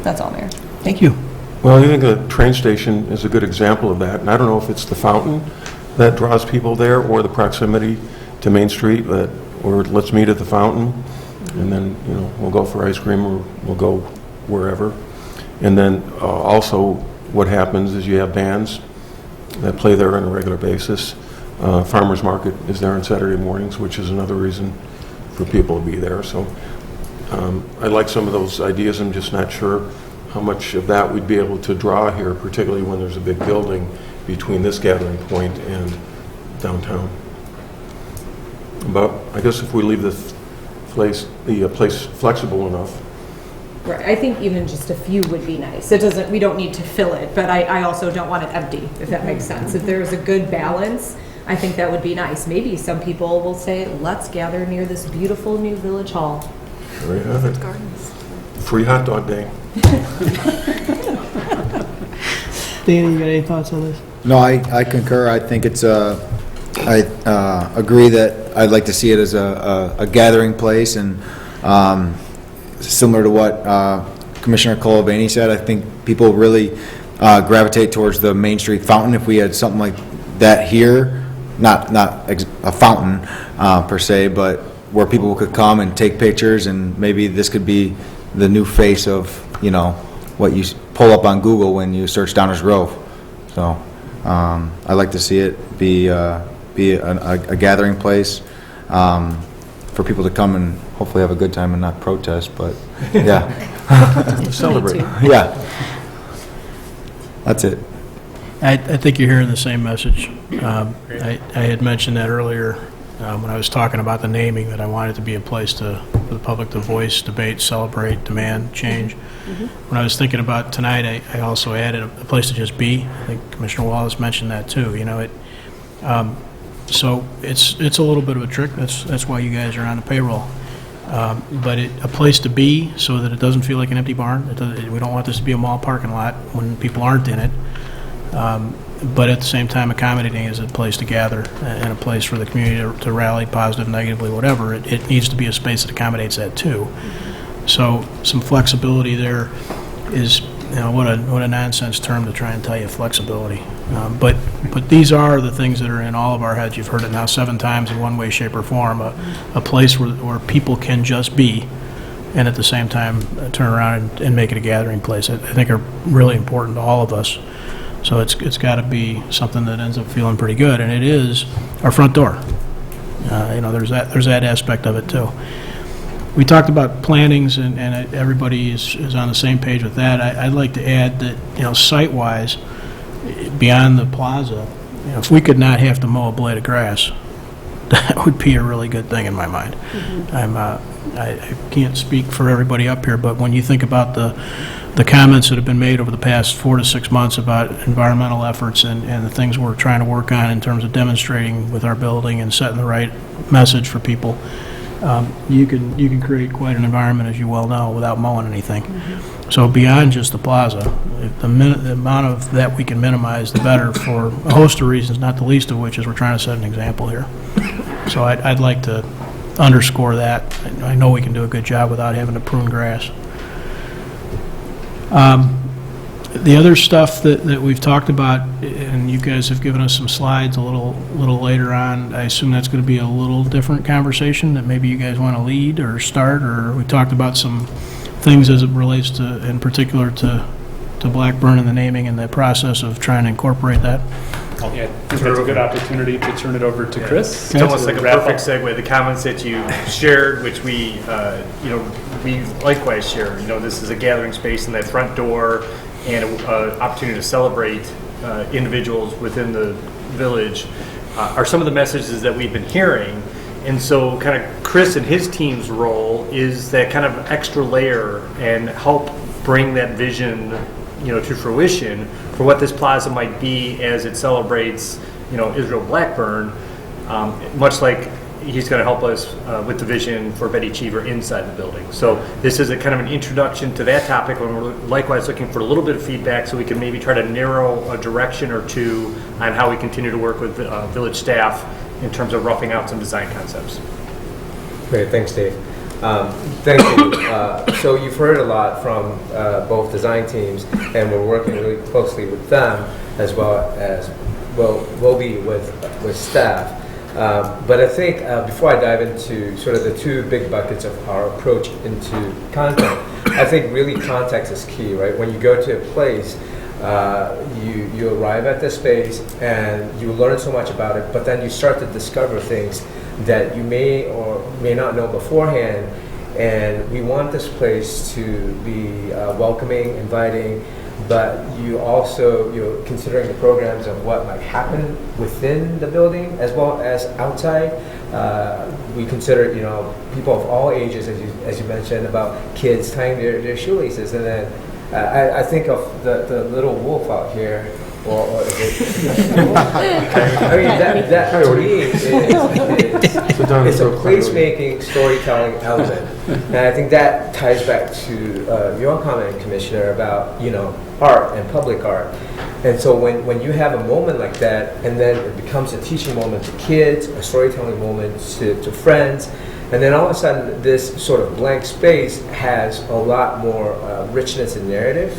Speaker 9: That's all, Mayor.
Speaker 1: Thank you.
Speaker 7: Well, I think the train station is a good example of that, and I don't know if it's the fountain that draws people there or the proximity to Main Street, or let's meet at the fountain, and then, we'll go for ice cream, or we'll go wherever. And then also what happens is you have bands that play there on a regular basis. Farmers Market is there on Saturday mornings, which is another reason for people to be there. So I like some of those ideas. I'm just not sure how much of that we'd be able to draw here, particularly when there's a big building between this gathering point and downtown. But I guess if we leave the place flexible enough.
Speaker 9: Right. I think even just a few would be nice. We don't need to fill it, but I also don't want it empty, if that makes sense. If there's a good balance, I think that would be nice. Maybe some people will say, let's gather near this beautiful new village hall.
Speaker 7: There you have it.
Speaker 9: Gardens.
Speaker 7: Free hot dog day.
Speaker 1: Danny, you got any thoughts on this?
Speaker 10: No, I concur. I think it's I agree that I'd like to see it as a gathering place, and similar to what Commissioner Colavani said, I think people really gravitate towards the Main Street fountain. If we had something like that here, not a fountain per se, but where people could come and take pictures, and maybe this could be the new face of, what you pull up on Google when you search Downers Grove. So I like to see it be a gathering place for people to come and hopefully have a good time and not protest, but yeah.
Speaker 7: Celebrate.
Speaker 10: Yeah. That's it.
Speaker 1: I think you're hearing the same message. I had mentioned that earlier when I was talking about the naming, that I wanted it to be a place for the public to voice, debate, celebrate, demand, change. When I was thinking about tonight, I also added a place to just be. I think Commissioner Wallace mentioned that too. So it's a little bit of a trick. That's why you guys are on the payroll. But a place to be, so that it doesn't feel like an empty barn. We don't want this to be a mall parking lot when people aren't in it. But at the same time, accommodating is a place to gather and a place for the community to rally, positive, negatively, whatever. It needs to be a space that accommodates that too. So some flexibility there is, what a nonsense term to try and tell you, flexibility. But these are the things that are in all of our heads. You've heard it now 7 times in one way, shape, or form. A place where people can just be, and at the same time turn around and make it a gathering place. I think are really important to all of us. So it's got to be something that ends up feeling pretty good, and it is our front door. There's that aspect of it too. We talked about plantings, and everybody is on the same page with that. I'd like to add that, site-wise, beyond the plaza, if we could not have to mow a blade of grass, that would be a really good thing in my mind. I can't speak for everybody up here, but when you think about the comments that have been made over the past 4 to 6 months about environmental efforts and the things we're trying to work on in terms of demonstrating with our building and setting the right message for people, you can create quite an environment, as you well know, without mowing anything. So beyond just the plaza, the amount of that we can minimize, the better, for a host of reasons, not the least of which is we're trying to set an example here. So I'd like to underscore that. I know we can do a good job without having to prune grass. The other stuff that we've talked about, and you guys have given us some slides a little later on, I assume that's going to be a little different conversation that maybe you guys want to lead or start, or we talked about some things as it relates to, in particular, to Blackburn and the naming and the process of trying to incorporate that.
Speaker 3: Yeah, I think that's a good opportunity to turn it over to Chris.
Speaker 2: It's almost like a
Speaker 3: to wrap
Speaker 2: perfect
Speaker 3: up.
Speaker 2: segue. The comments that you shared, which we likewise share. This is a gathering space in that front door and an opportunity to celebrate individuals within the village are some of the messages that we've been hearing. And so kind of Chris and his team's role is that kind of extra layer and help bring that vision to fruition for what this plaza might be as it celebrates, Israel Blackburn, much like he's going to help us with the vision for Betty Cheever inside the building. So this is a kind of an introduction to that topic, and we're likewise looking for a little bit of feedback so we can maybe try to narrow a direction or two on how we continue to work with village staff in terms of roughing out some design concepts.
Speaker 12: Great, thanks, Dave. Thank you. So you've heard a lot from both design teams, and we're working really closely with them as well as we'll be with staff. But I think before I dive into sort of the two big buckets of our approach into content, I think really context is key, right? When you go to a place, you arrive at the space and you learn so much about it, but then you start to discover things that you may or may not know beforehand. And we want this place to be welcoming, inviting, but you're considering the programs of what might happen within the building as well as outside. We consider, people of all ages, as you mentioned, about kids tying their shoelaces, and then I think of the little wolf out here. Or is it? I mean, that to me is a placemaking, storytelling element, and I think that ties back to your comment, Commissioner, about art and public art. And so when you have a moment like that, and then it becomes a teaching moment to kids, a storytelling moment to friends, and then all of a sudden this sort of blank space has a lot more richness in narrative.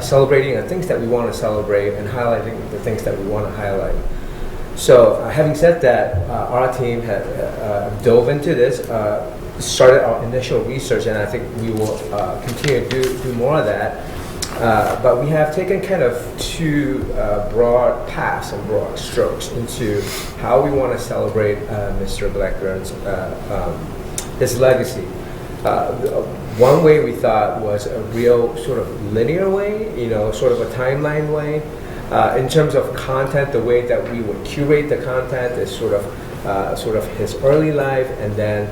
Speaker 12: Celebrating the things that we want to celebrate and highlighting the things that we want to highlight. So having said that, our team had dove into this, started our initial research, and I think we will continue to do more of that. But we have taken kind of two broad paths and broad strokes into how we want to celebrate Mr. Blackburn's his legacy. One way we thought was a real sort of linear way, sort of a timeline way. In terms of content, the way that we would curate the content is sort of his early life and then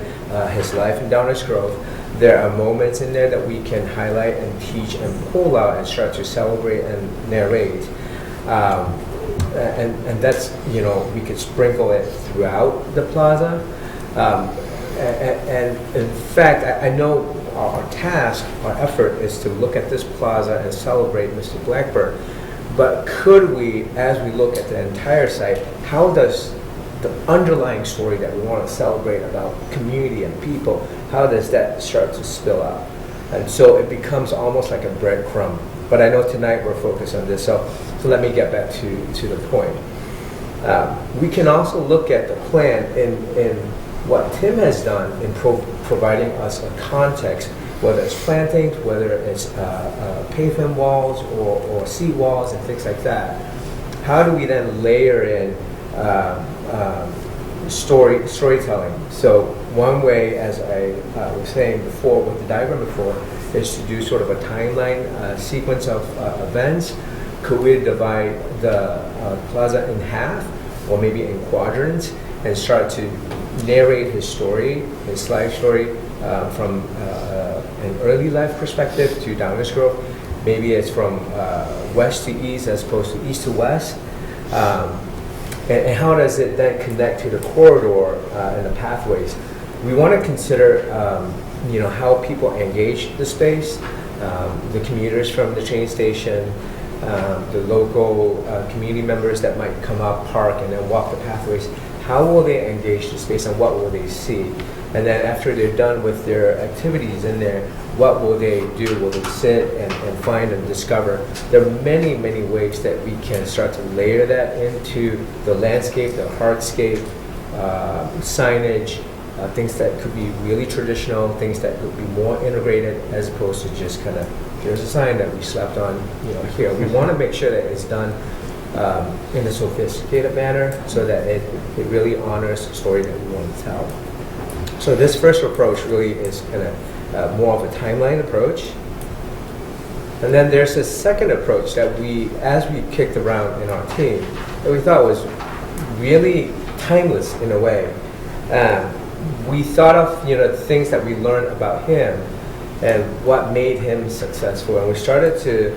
Speaker 12: his life in Downers Grove. There are moments in there that we can highlight and teach and pull out and start to celebrate and narrate. And that's, we could sprinkle it throughout the plaza. And in fact, I know our task, our effort is to look at this plaza and celebrate Mr. Blackburn. But could we, as we look at the entire site, how does the underlying story that we want to celebrate about community and people, how does that start to spill out? And so it becomes almost like a breadcrumb. But I know tonight we're focused on this, so let me get back to the point. We can also look at the plan in what Tim has done in providing us a context, whether it's plantings, whether it's pavement walls or seat walls and things like that. How do we then layer in storytelling? So one way, as I was saying before with the diagram before, is to do sort of a timeline sequence of events. Could we divide the plaza in half or maybe in quadrants and start to narrate his story, his life story from an early life perspective to Downers Grove. Maybe it's from west to east as opposed to east to west. And how does it then connect to the corridor and the pathways? we want to consider, how people engage the space, the commuters from the train station, the local community members that might come up, park, and then walk the pathways. How will they engage the space and what will they see? And then after they're done with their activities in there, what will they do? Will they sit and find and discover? There are many, many ways that we can start to layer that into the landscape, the hardscape, signage, things that could be really traditional, things that could be more integrated as opposed to just kind of, here's a sign that we slapped on, here. We want to make sure that it's done in a sophisticated manner so that it really honors the story that we want to tell. So this first approach really is kind of more of a timeline approach. And then there's a second approach that as we kicked around in our team, that we thought was really timeless in a way. We thought of the things that we learned about him and what made him successful, and we started to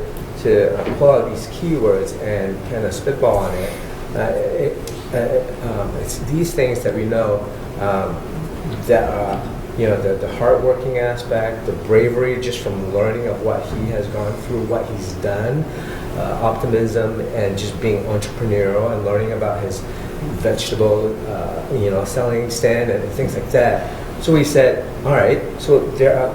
Speaker 12: pull out these keywords and kind of spitball on it. It's these things that we know that are, the hardworking aspect, the bravery just from learning of what he has gone through, what he's done, optimism, and just being entrepreneurial and learning about his vegetable, selling stand and things like that. So we said, all right, so there are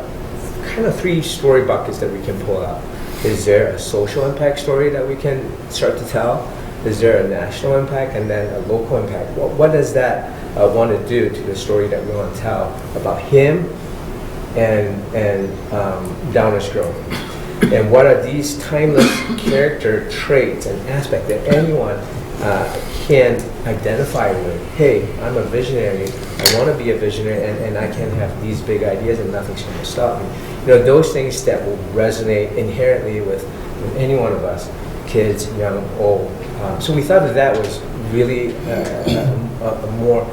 Speaker 12: kind of 3 story buckets that we can pull out. Is there a social impact story that we can start to tell? Is there a national impact and then a local impact? What does that want to do to the story that we want to tell about him and Downers Grove? And what are these timeless character traits and aspects that anyone can identify with? Hey, I'm a visionary. I want to be a visionary, and I can have these big ideas, and nothing's going to stop me. Those things that will resonate inherently with any one of us, kids, young, old. So we thought that was really a more.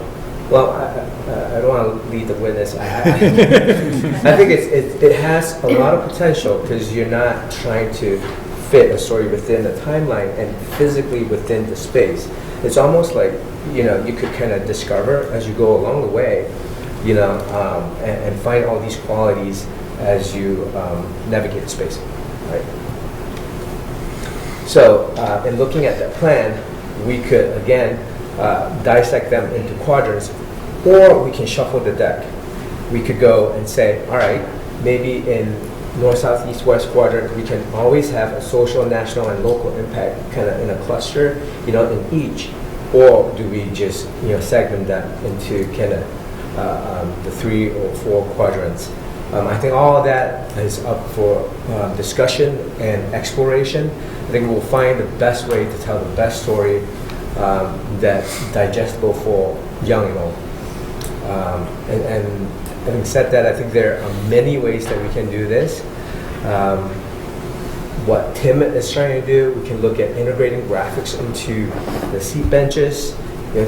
Speaker 12: Well, I don't want to lead the witness. I think it has a lot of potential because you're not trying to fit a story within a timeline and physically within the space. It's almost like, you could kind of discover as you go along the way, and find all these qualities as you navigate the space, right? So in looking at that plan, we could, again, dissect them into quadrants, or we can shuffle the deck. We could go and say, all right, maybe in north, south, east, west quadrant, we can always have a social, national, and local impact kind of in a cluster, in each. Or do we just, segment them into kind of the 3 or 4 quadrants? I think all of that is up for discussion and exploration. I think we'll find the best way to tell the best story that's digestible for young and old. And having said that, I think there are many ways that we can do this. What Tim is trying to do, we can look at integrating graphics into the seat benches,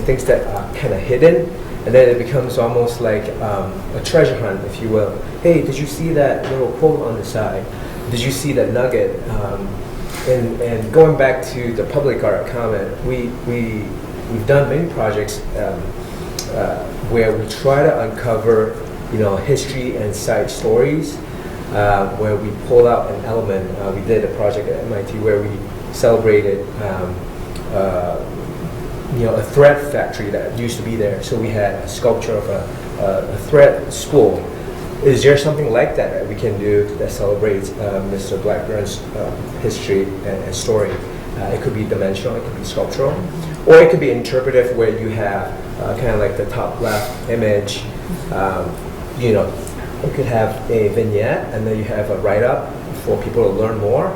Speaker 12: things that are kind of hidden, and then it becomes almost like a treasure hunt, if you will. Hey, did you see that little quote on the side? Did you see that nugget? And going back to the public art comment, we've done many projects where we try to uncover, history and side stories, where we pull out an element. We did a project at MIT where we celebrated, a thread factory that used to be there. So we had a sculpture of a thread spool. Is there something like that we can do that celebrates Mr. Blackburn's history and story? It could be dimensional, it could be sculptural, or it could be interpretive, where you have kind of like the top left image. You could have a vignette, and then you have a write-up for people to learn more.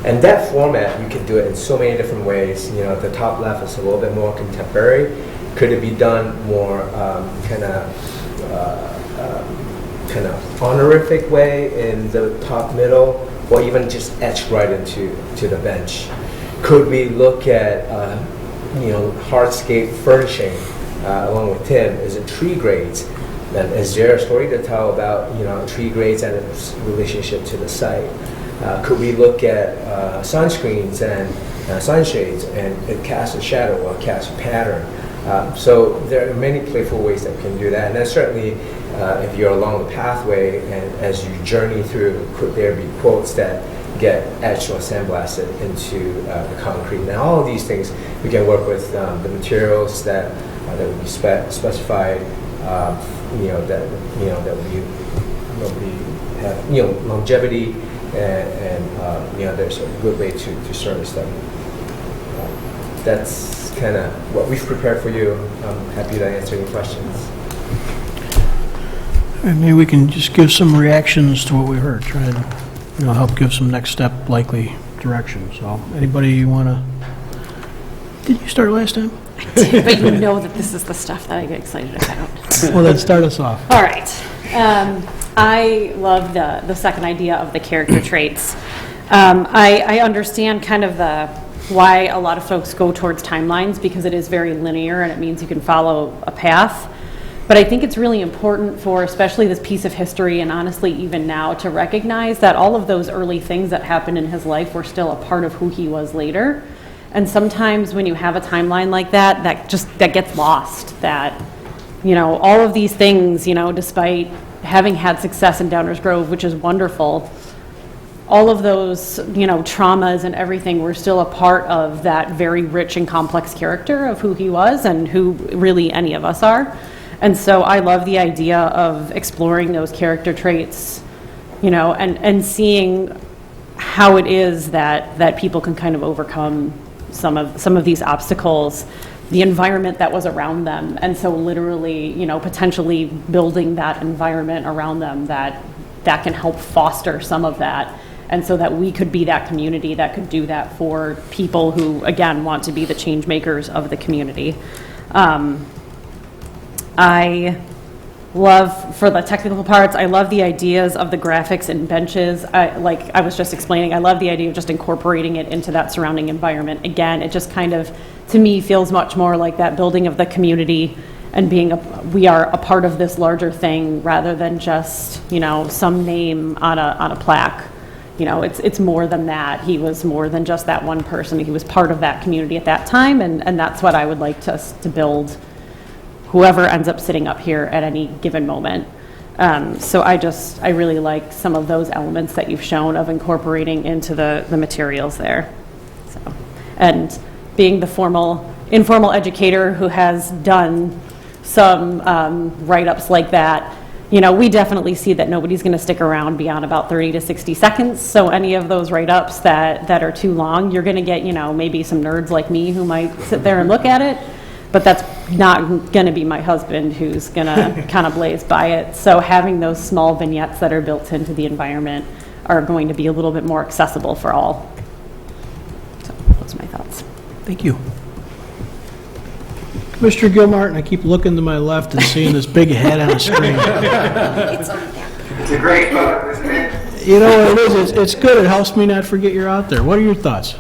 Speaker 12: And that format, you could do it in so many different ways. The top left is a little bit more contemporary. Could it be done more kind of honorific way in the top middle, or even just etched right into the bench? Could we look at hardscape furnishing along with Tim? Is it tree grades? And is there a story to tell about tree grades and its relationship to the site? Could we look at sunscreens and sunshades, and it casts a shadow or casts a pattern? So there are many playful ways that we can do that, and then certainly if you're along the pathway and as you journey through, could there be quotes that get etched or sandblasted into the concrete? Now all of these things we can work with the materials that will be specified, that we have longevity, and there's a good way to service them. That's kind of what we've prepared for you. I'm happy to answer any questions.
Speaker 1: And maybe we can just give some reactions to what we heard, try and, help give some next step likely direction. So, anybody you want to... Did you start last time?
Speaker 8: I did, but you know that this is the stuff that I get excited about.
Speaker 1: Well, then start us off.
Speaker 8: All right. I love the second idea of the character traits. I understand kind of why a lot of folks go towards timelines, because it is very linear and it means you can follow a path. But I think it's really important for especially this piece of history, and honestly even now, to recognize that all of those early things that happened in his life were still a part of who he was later. And sometimes when you have a timeline like that, that gets lost. That, all of these things, despite having had success in Downers Grove, which is wonderful, all of those, traumas and everything were still a part of that very rich and complex character of who he was and who really any of us are. And so I love the idea of exploring those character traits, and seeing how it is that people can kind of overcome some of these obstacles, the environment that was around them. And so literally, potentially building that environment around them that can help foster some of that. And so that we could be that community that could do that for people who, again, want to be the change makers of the community. I love, for the technical parts, I love the ideas of the graphics and benches. Like I was just explaining, I love the idea of just incorporating it into that surrounding environment. Again, it just kind of, to me, feels much more like that building of the community and we are a part of this larger thing rather than just, some name on a plaque. It's more than that. He was more than just that one person. He was part of that community at that time, and that's what I would like to build, whoever ends up sitting up here at any given moment. So I really like some of those elements that you've shown of incorporating into the materials there. So, and being the informal educator who has done some write-ups like that, we definitely see that nobody's going to stick around beyond about 30 to 60 seconds. So any of those write-ups that are too long, you're going to get, maybe some nerds like me who might sit there and look at it. But that's not going to be my husband who's going to kind of blaze by it. So having those small vignettes that are built into the environment are going to be a little bit more accessible for all. So those are my thoughts.
Speaker 1: Thank you. Mr. Gilmartin, I keep looking to my left and seeing this big head on the screen.
Speaker 5: It's a great photo, isn't it?
Speaker 1: You know what it is? It's good. It helps me not forget you're out there. What are your thoughts?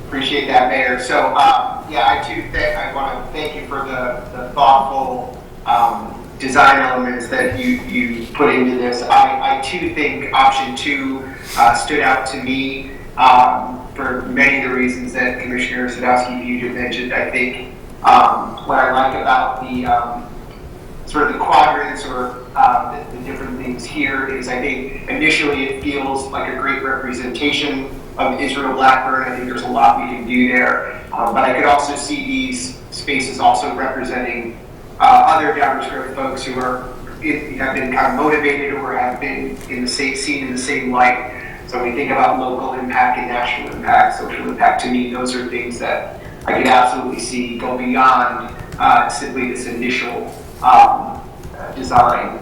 Speaker 5: Appreciate that, Mayor. So, I want to thank you for the thoughtful design elements that you put into this. I too think option 2 stood out to me for many of the reasons that Commissioner Sadowski you mentioned. I think what I like about the sort of the quadrants or the different things here is I think initially it feels like a great representation of Israel Blackburn. I think there's a lot we can do there. But I could also see these spaces also representing other Downers Grove folks who have been kind of motivated or have been seen in the same light. So when we think about local impact and national impact, social impact, to me, those are things that I could absolutely see go beyond simply this initial design.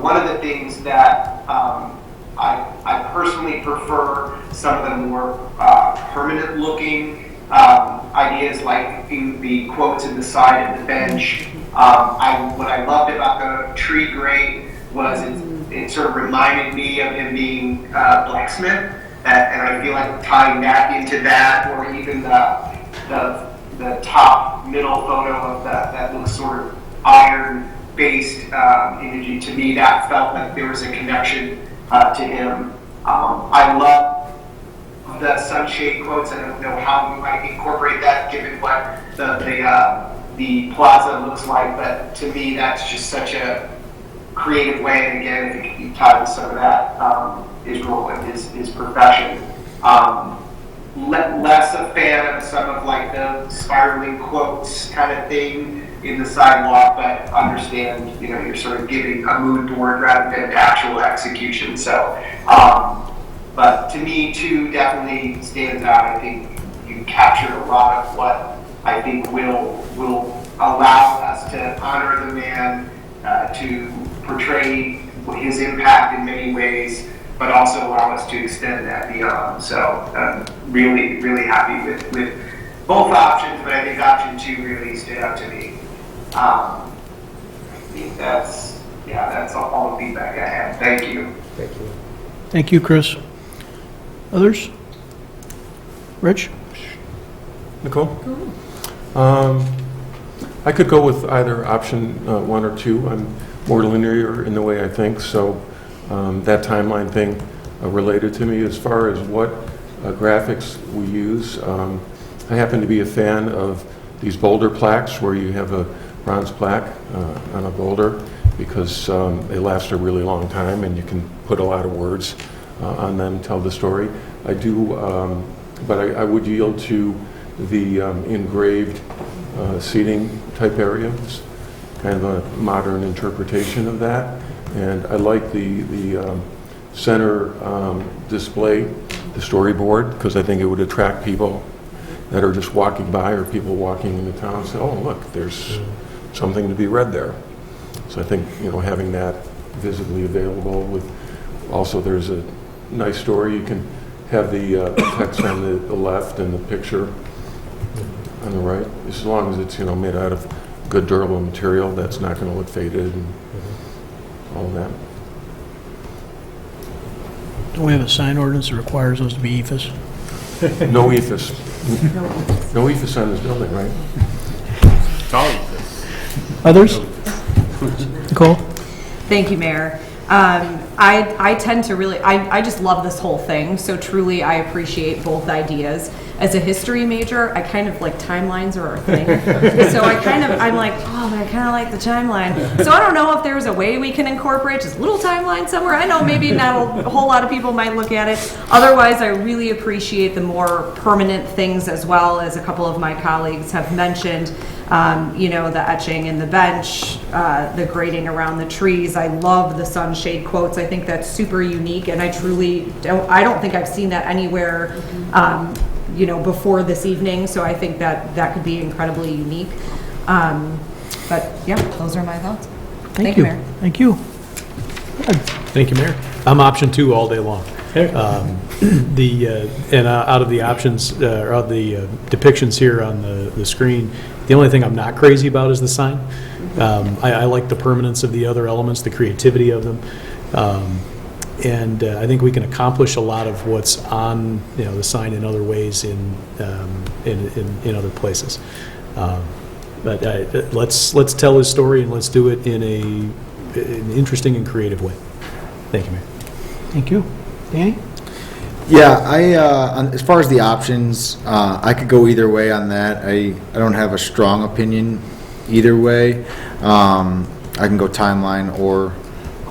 Speaker 5: One of the things that I personally prefer some of the more permanent looking ideas, like the quotes in the side of the bench. What I loved about the tree grate was it sort of reminded me of him being blacksmith, and I feel like tying that into that, or even the top middle photo of that looks sort of iron-based imagery. To me, that felt like there was a connection to him. I love the sunshade quotes. I don't know how we might incorporate that given what the plaza looks like, but to me, that's just such a creative way. And again, I think you tied to some of that, his role and his profession. Less a fan of some of like the spiraling quotes kind of thing in the sidewalk, but understand, you're sort of giving a mood board rather than actual execution. So, but to me too, definitely stands out. I think you captured a lot of what I think will allow us to honor the man, to portray his impact in many ways, but also allow us to extend that beyond. So really, really happy with both options, but I think option 2 really stood out to me. I think that's all the feedback I have. Thank you.
Speaker 12: Thank you.
Speaker 1: Thank you, Chris. Others? Rich?
Speaker 7: Nicole? I could go with either option 1 or 2. I'm more linear in the way I think, so that timeline thing related to me. As far as what graphics we use, I happen to be a fan of these boulder plaques where you have a bronze plaque on a boulder because they last a really long time and you can put a lot of words on them, tell the story. I do, but I would yield to the engraved seating type area. It's kind of a modern interpretation of that. And I like the center display, the storyboard, because I think it would attract people that are just walking by or people walking into town and say, oh, look, there's something to be read there. So I think, having that visibly available with, also there's a nice story. You can have the text on the left and the picture on the right, as long as it's, made out of good durable material that's not going to look faded and all of that.
Speaker 1: Don't we have a sign ordinance that requires those to be EFS?
Speaker 7: No EFS. No EFS on this building, right?
Speaker 1: Others? Nicole?
Speaker 9: Thank you, Mayor. I tend to really, I just love this whole thing, so truly I appreciate both ideas. As a history major, I kind of like timelines are our thing. So I'm like, oh, but I kind of like the timeline. So I don't know if there's a way we can incorporate just a little timeline somewhere. I know maybe not a whole lot of people might look at it. Otherwise, I really appreciate the more permanent things as well, as a couple of my colleagues have mentioned. The etching in the bench, the grading around the trees. I love the sunshade quotes. I think that's super unique, and I don't think I've seen that anywhere, before this evening. So I think that could be incredibly unique. But yeah, those are my thoughts. Thank you, Mayor.
Speaker 1: Thank you.
Speaker 6: Thank you, Mayor. I'm option 2 all day long. Out of the options, or of the depictions here on the screen, the only thing I'm not crazy about is the sign. I like the permanence of the other elements, the creativity of them. And I think we can accomplish a lot of what's on the sign in other ways in other places. But let's tell his story and let's do it in an interesting and creative way. Thank you, Mayor.
Speaker 1: Thank you. Danny?
Speaker 10: Yeah, as far as the options, I could go either way on that. I don't have a strong opinion either way. I can go timeline or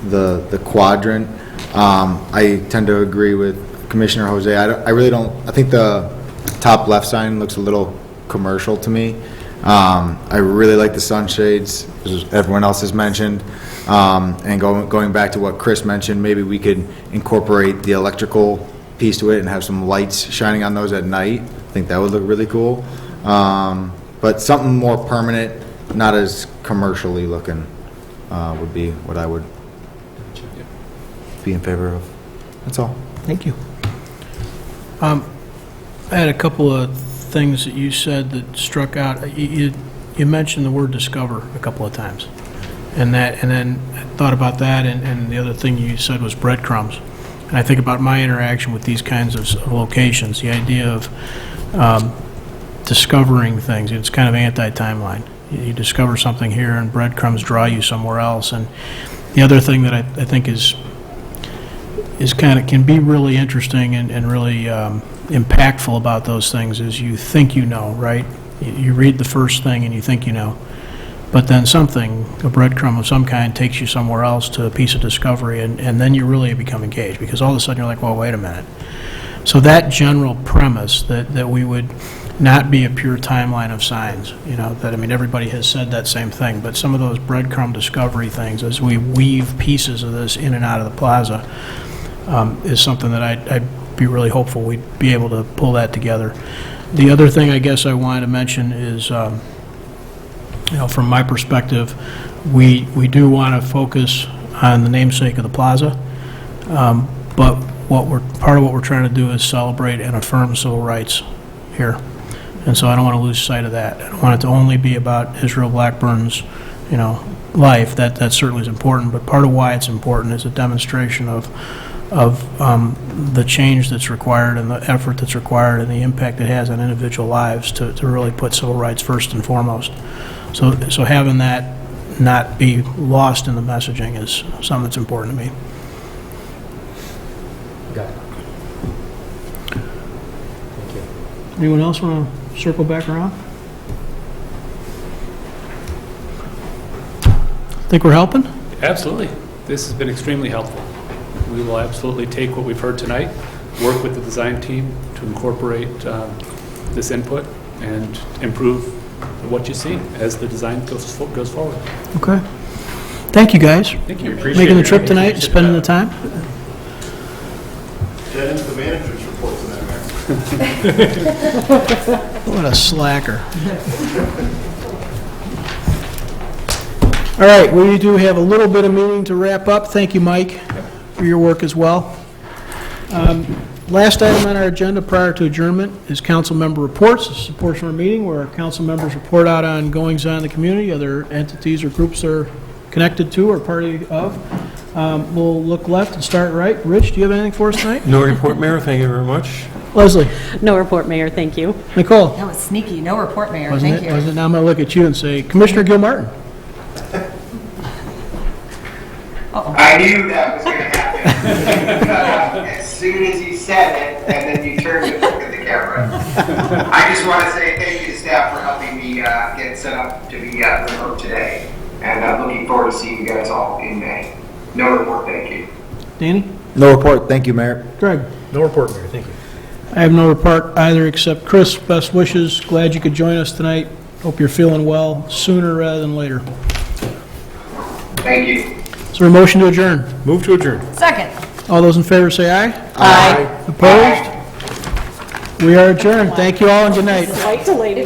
Speaker 10: the quadrant. I tend to agree with Commissioner Jose. I really don't. I think the top left sign looks a little commercial to me. I really like the sunshades, as everyone else has mentioned. And going back to what Chris mentioned, maybe we could incorporate the electrical piece to it and have some lights shining on those at night. I think that would look really cool. But something more permanent, not as commercially looking, would be what I would be in favor of. That's all.
Speaker 1: Thank you. I had a couple of things that you said that struck out. You mentioned the word discover a couple of times. And then I thought about that, and the other thing you said was breadcrumbs. And I think about my interaction with these kinds of locations, the idea of discovering things. It's kind of anti-timeline. You discover something here, and breadcrumbs draw you somewhere else. And the other thing that I think is kind of can be really interesting and really impactful about those things is you think you know, right? You read the first thing and you think you know. But then something, a breadcrumb of some kind, takes you somewhere else to a piece of discovery, and then you really become engaged, because all of a sudden you're like, well, wait a minute. So that general premise that we would not be a pure timeline of signs, that, I mean, everybody has said that same thing, but some of those breadcrumb discovery things, as we weave pieces of this in and out of the plaza, is something that I'd be really hopeful we'd be able to pull that together. The other thing I guess I wanted to mention is, from my perspective, we do want to focus on the namesake of the plaza, but part of what we're trying to do is celebrate and affirm civil rights here. And so I don't want to lose sight of that. I don't want it to only be about Israel Blackburn's, life. That certainly is important, but part of why it's important is a demonstration of the change that's required and the effort that's required and the impact it has on individual lives to really put civil rights first and foremost. So having that not be lost in the messaging is something that's important to me.
Speaker 12: Got it. Thank you.
Speaker 1: Anyone else want to circle back around? Think we're helping?
Speaker 3: Absolutely. This has been extremely helpful. We will absolutely take what we've heard tonight, work with the design team to incorporate this input and improve what you see as the design goes forward.
Speaker 1: Okay. Thank you, guys.
Speaker 3: Thank you.
Speaker 1: Making the trip tonight and spending the time.
Speaker 13: Get into the manager's report tonight, Mayor.
Speaker 1: What a slacker. All right, we do have a little bit of meeting to wrap up. Thank you, Mike, for your work as well. Last item on our agenda prior to adjournment is council member reports. This is a portion of our meeting where our council members report out on goings-on in the community, other entities or groups they're connected to or party of. We'll look left and start right. Rich, do you have anything for us tonight?
Speaker 7: No report, Mayor. Thank you very much.
Speaker 1: Leslie?
Speaker 8: No report, Mayor, thank you.
Speaker 1: Nicole?
Speaker 9: That was sneaky. No report, Mayor.
Speaker 1: Wasn't
Speaker 9: Thank
Speaker 1: it?
Speaker 9: you.
Speaker 1: Wasn't it? Now I'm going to look at you and say, Commissioner Gilmartin.
Speaker 5: I knew that was going to happen. As soon as you said it, and then you turned and looked at the camera. I just want to say thank you to staff for helping me get set up to be remote today. And I'm looking forward to seeing you guys all in May. No report, thank you.
Speaker 1: Danny?
Speaker 10: No report. Thank you, Mayor.
Speaker 1: Greg?
Speaker 13: No report, Mayor. Thank you.
Speaker 1: I have no report either, except Chris, best wishes. Glad you could join us tonight. Hope you're feeling well sooner rather than later.
Speaker 5: Thank you.
Speaker 1: Is there a motion to adjourn?
Speaker 13: Move to adjourn.
Speaker 9: Second.
Speaker 1: All those in favor say aye.
Speaker 8: Aye.
Speaker 1: Opposed? We are adjourned. Thank you all and good night.
Speaker 8: Quite delayed.